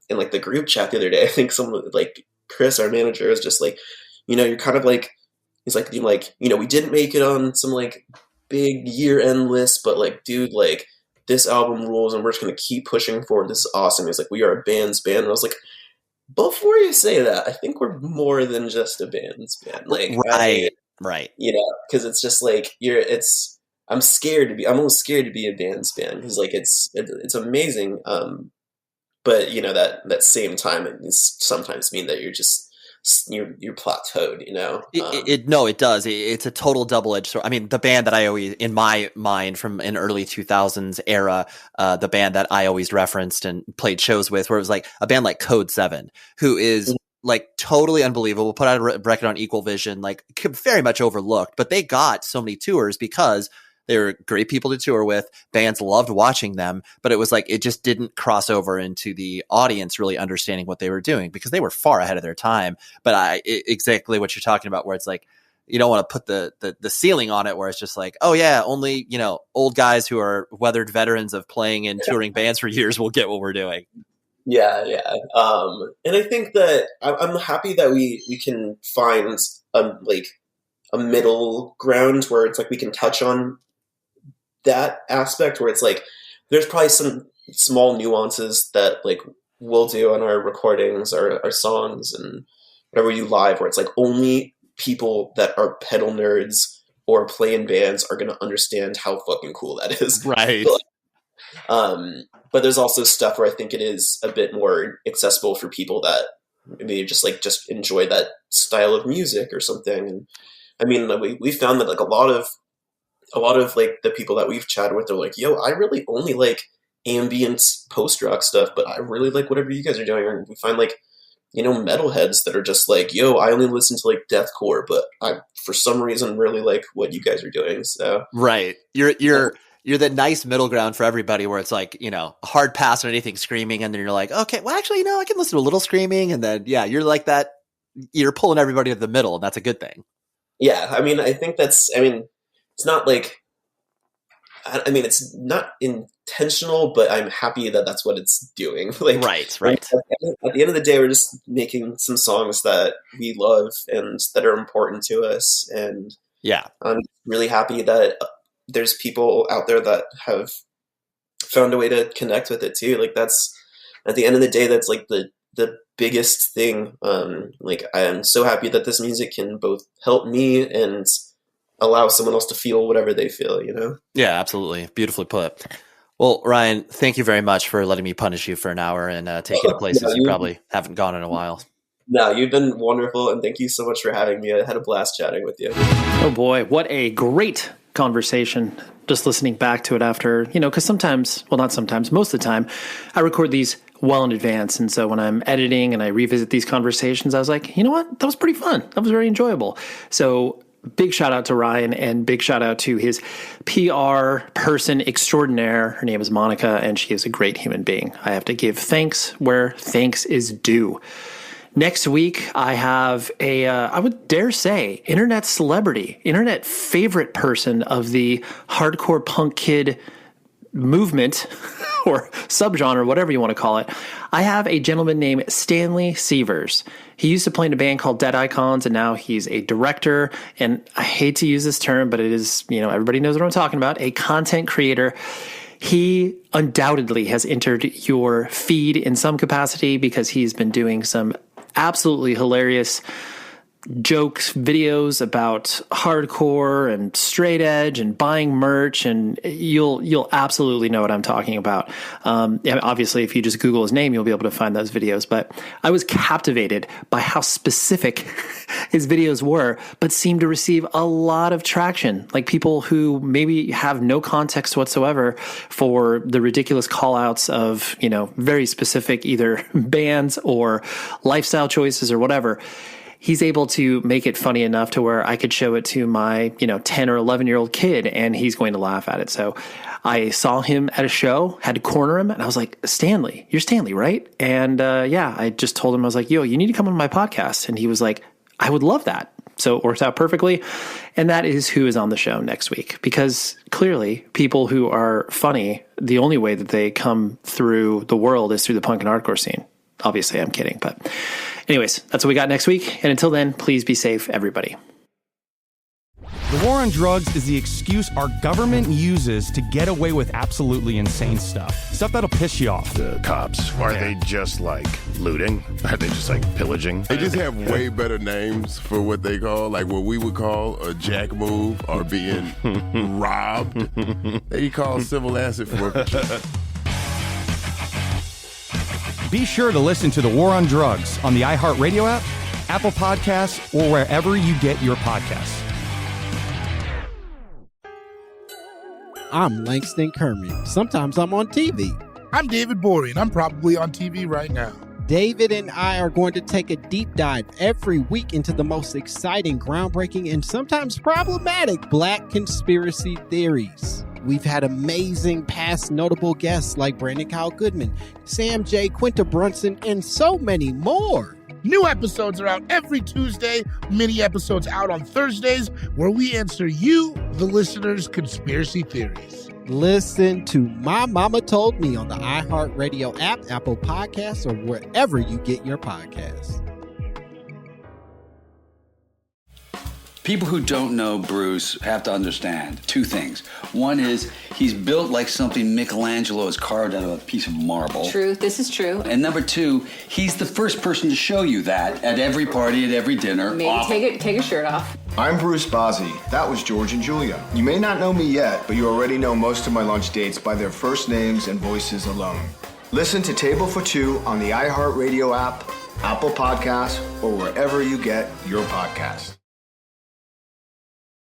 in like the group chat the other day. I think someone like Chris, our manager, is just like, you know, you're kind of like, he's like, you know, we didn't make it on some like big year-end list, but like, dude, like this album rules and we're just going to keep pushing forward. This is awesome. He's like, we are a band's band. And I was like, before you say that, I think we're more than just a band's band. Like, right. You know, because it's just like, I'm almost scared to be a band's band, because like, it's amazing. But you know, that same time, it sometimes mean that you're plateaued, you know? It does. It's a total double-edged sword. I mean, the band that I always, in my mind from an early 2000s era, the band that I always referenced and played shows with, where it was like a band like Code 7, who is like totally unbelievable, put out a record on Equal Vision, like very much overlooked, but they got so many tours because they were great people to tour with. Bands loved watching them, but it was like, it just didn't cross over into the audience really understanding what they were doing, because they were far ahead of their time. But exactly what you're talking about, where it's like, you don't want to put the ceiling on it, where it's just like, oh yeah, only, you know, old guys who are weathered veterans of playing in touring bands for years will get what we're doing. Yeah. And I think that I'm happy that we can find a middle ground where it's like we can touch on that aspect where it's like there's probably some small nuances that like we'll do on our recordings or our songs and whatever we do live where it's like only people that are pedal nerds or play in bands are going to understand how fucking cool that is. Right. But there's also stuff where I think it is a bit more accessible for people that maybe just enjoy that style of music or something. And I mean, we found that like a lot of like the people that we've chatted with are like, yo, I really only like ambient post rock stuff, but I really like whatever you guys are doing. And we find like, you know, metalheads that are just like, yo, I only listen to like deathcore, but I for some reason really like what you guys are doing. So right, you're the nice middle ground for everybody where it's like, you know, a hard pass on anything screaming, and then you're like, okay, well actually, you know, I can listen to a little screaming, and then yeah, you're like that. You're pulling everybody to the middle, and that's a good thing. Yeah, I mean, I think it's not like, I mean, it's not intentional, but I'm happy that that's what it's doing. Like, right. At the end of the day, we're just making some songs that we love and that are important to us. And yeah, I'm really happy that there's people out there that have found a way to connect with it too. Like that's, at the end of the day, that's like the biggest thing. Like I am so happy that this music can both help me and allow someone else to feel whatever they feel, you know? Yeah, absolutely. Beautifully put. Well, Ryan, thank you very much for letting me punish you for an hour and take you to places you probably haven't gone in a while. No, you've been wonderful, and thank you so much for having me. I had a blast chatting with you. Oh boy, what a great conversation. Just listening back to it after, you know, because sometimes, well, not sometimes, most of the time, I record these well in advance. And so when I'm editing and I revisit these conversations, I was like, you know what? That was pretty fun. That was very enjoyable. So big shout out to Ryan, and big shout out to his PR person extraordinaire. Her name is Monica, and she is a great human being. I have to give thanks where thanks is due. Next week, I have a, I would dare say, internet celebrity, internet favorite person of the hardcore punk kid movement or subgenre, whatever you want to call it. I have a gentleman named Stanley Sievers. He used to play in a band called Dead Icons, and now he's a director. And I hate to use this term, but it is, you know, everybody knows what I'm talking about, a content creator. He undoubtedly has entered your feed in some capacity because he's been doing some absolutely hilarious jokes, videos about hardcore and straight edge and buying merch, and you'll absolutely know what I'm talking about. Obviously, if you just Google his name, you'll be able to find those videos. But I was captivated by how specific his videos were, but seemed to receive a lot of traction. Like people who maybe have no context whatsoever for the ridiculous call outs of, you know, very specific either bands or lifestyle choices or whatever. He's able to make it funny enough to where I could show it to my, 10 or 11-year-old kid, and he's going to laugh at it. So I saw him at a show, had to corner him, and I was like, Stanley, you're Stanley, right? And I just told him, I was like, yo, you need to come on my podcast. And he was like, I would love that. So it worked out perfectly. And that is who is on the show next week, because clearly people who are funny, the only way that they come through the world is through the punk and hardcore scene. Obviously, I'm kidding, but anyways, that's what we got next week. And until then, please be safe, everybody. The war on drugs is the excuse our government uses to get away with absolutely insane stuff. Stuff that'll piss you off. The cops, are they just like looting? Are they just like pillaging? They just have way better names for what they call, like what we would call a jack move or being robbed. They call civil asset forfeiture. Be sure to listen to The War on Drugs on the iHeart Radio app, Apple Podcasts, or wherever you get your podcasts. I'm Langston Kermit. Sometimes I'm on TV. I'm David Bory, and I'm probably on TV right now. David and I are going to take a deep dive every week into the most exciting, groundbreaking, and sometimes problematic Black conspiracy theories. We've had amazing past notable guests like Brandon Kyle Goodman, Sam J. Quinta Brunson, and so many more. New episodes are out every Tuesday, mini episodes out on Thursdays, where we answer you, the listeners' conspiracy theories. Listen to My Mama Told Me on the iHeartRadio app, Apple Podcasts, or wherever you get your podcasts. People who don't know Bruce have to understand two things. One is he's built like something Michelangelo has carved out of a piece of marble. True, this is true. And number two, he's the first person to show you that at every party, at every dinner. Maybe take a shirt off. I'm Bruce Bozzi. That was George and Julia. You may not know me yet, but you already know most of my lunch dates by their first names and voices alone. Listen to Table for Two on the iHeartRadio app, Apple Podcasts, or wherever you get your podcasts.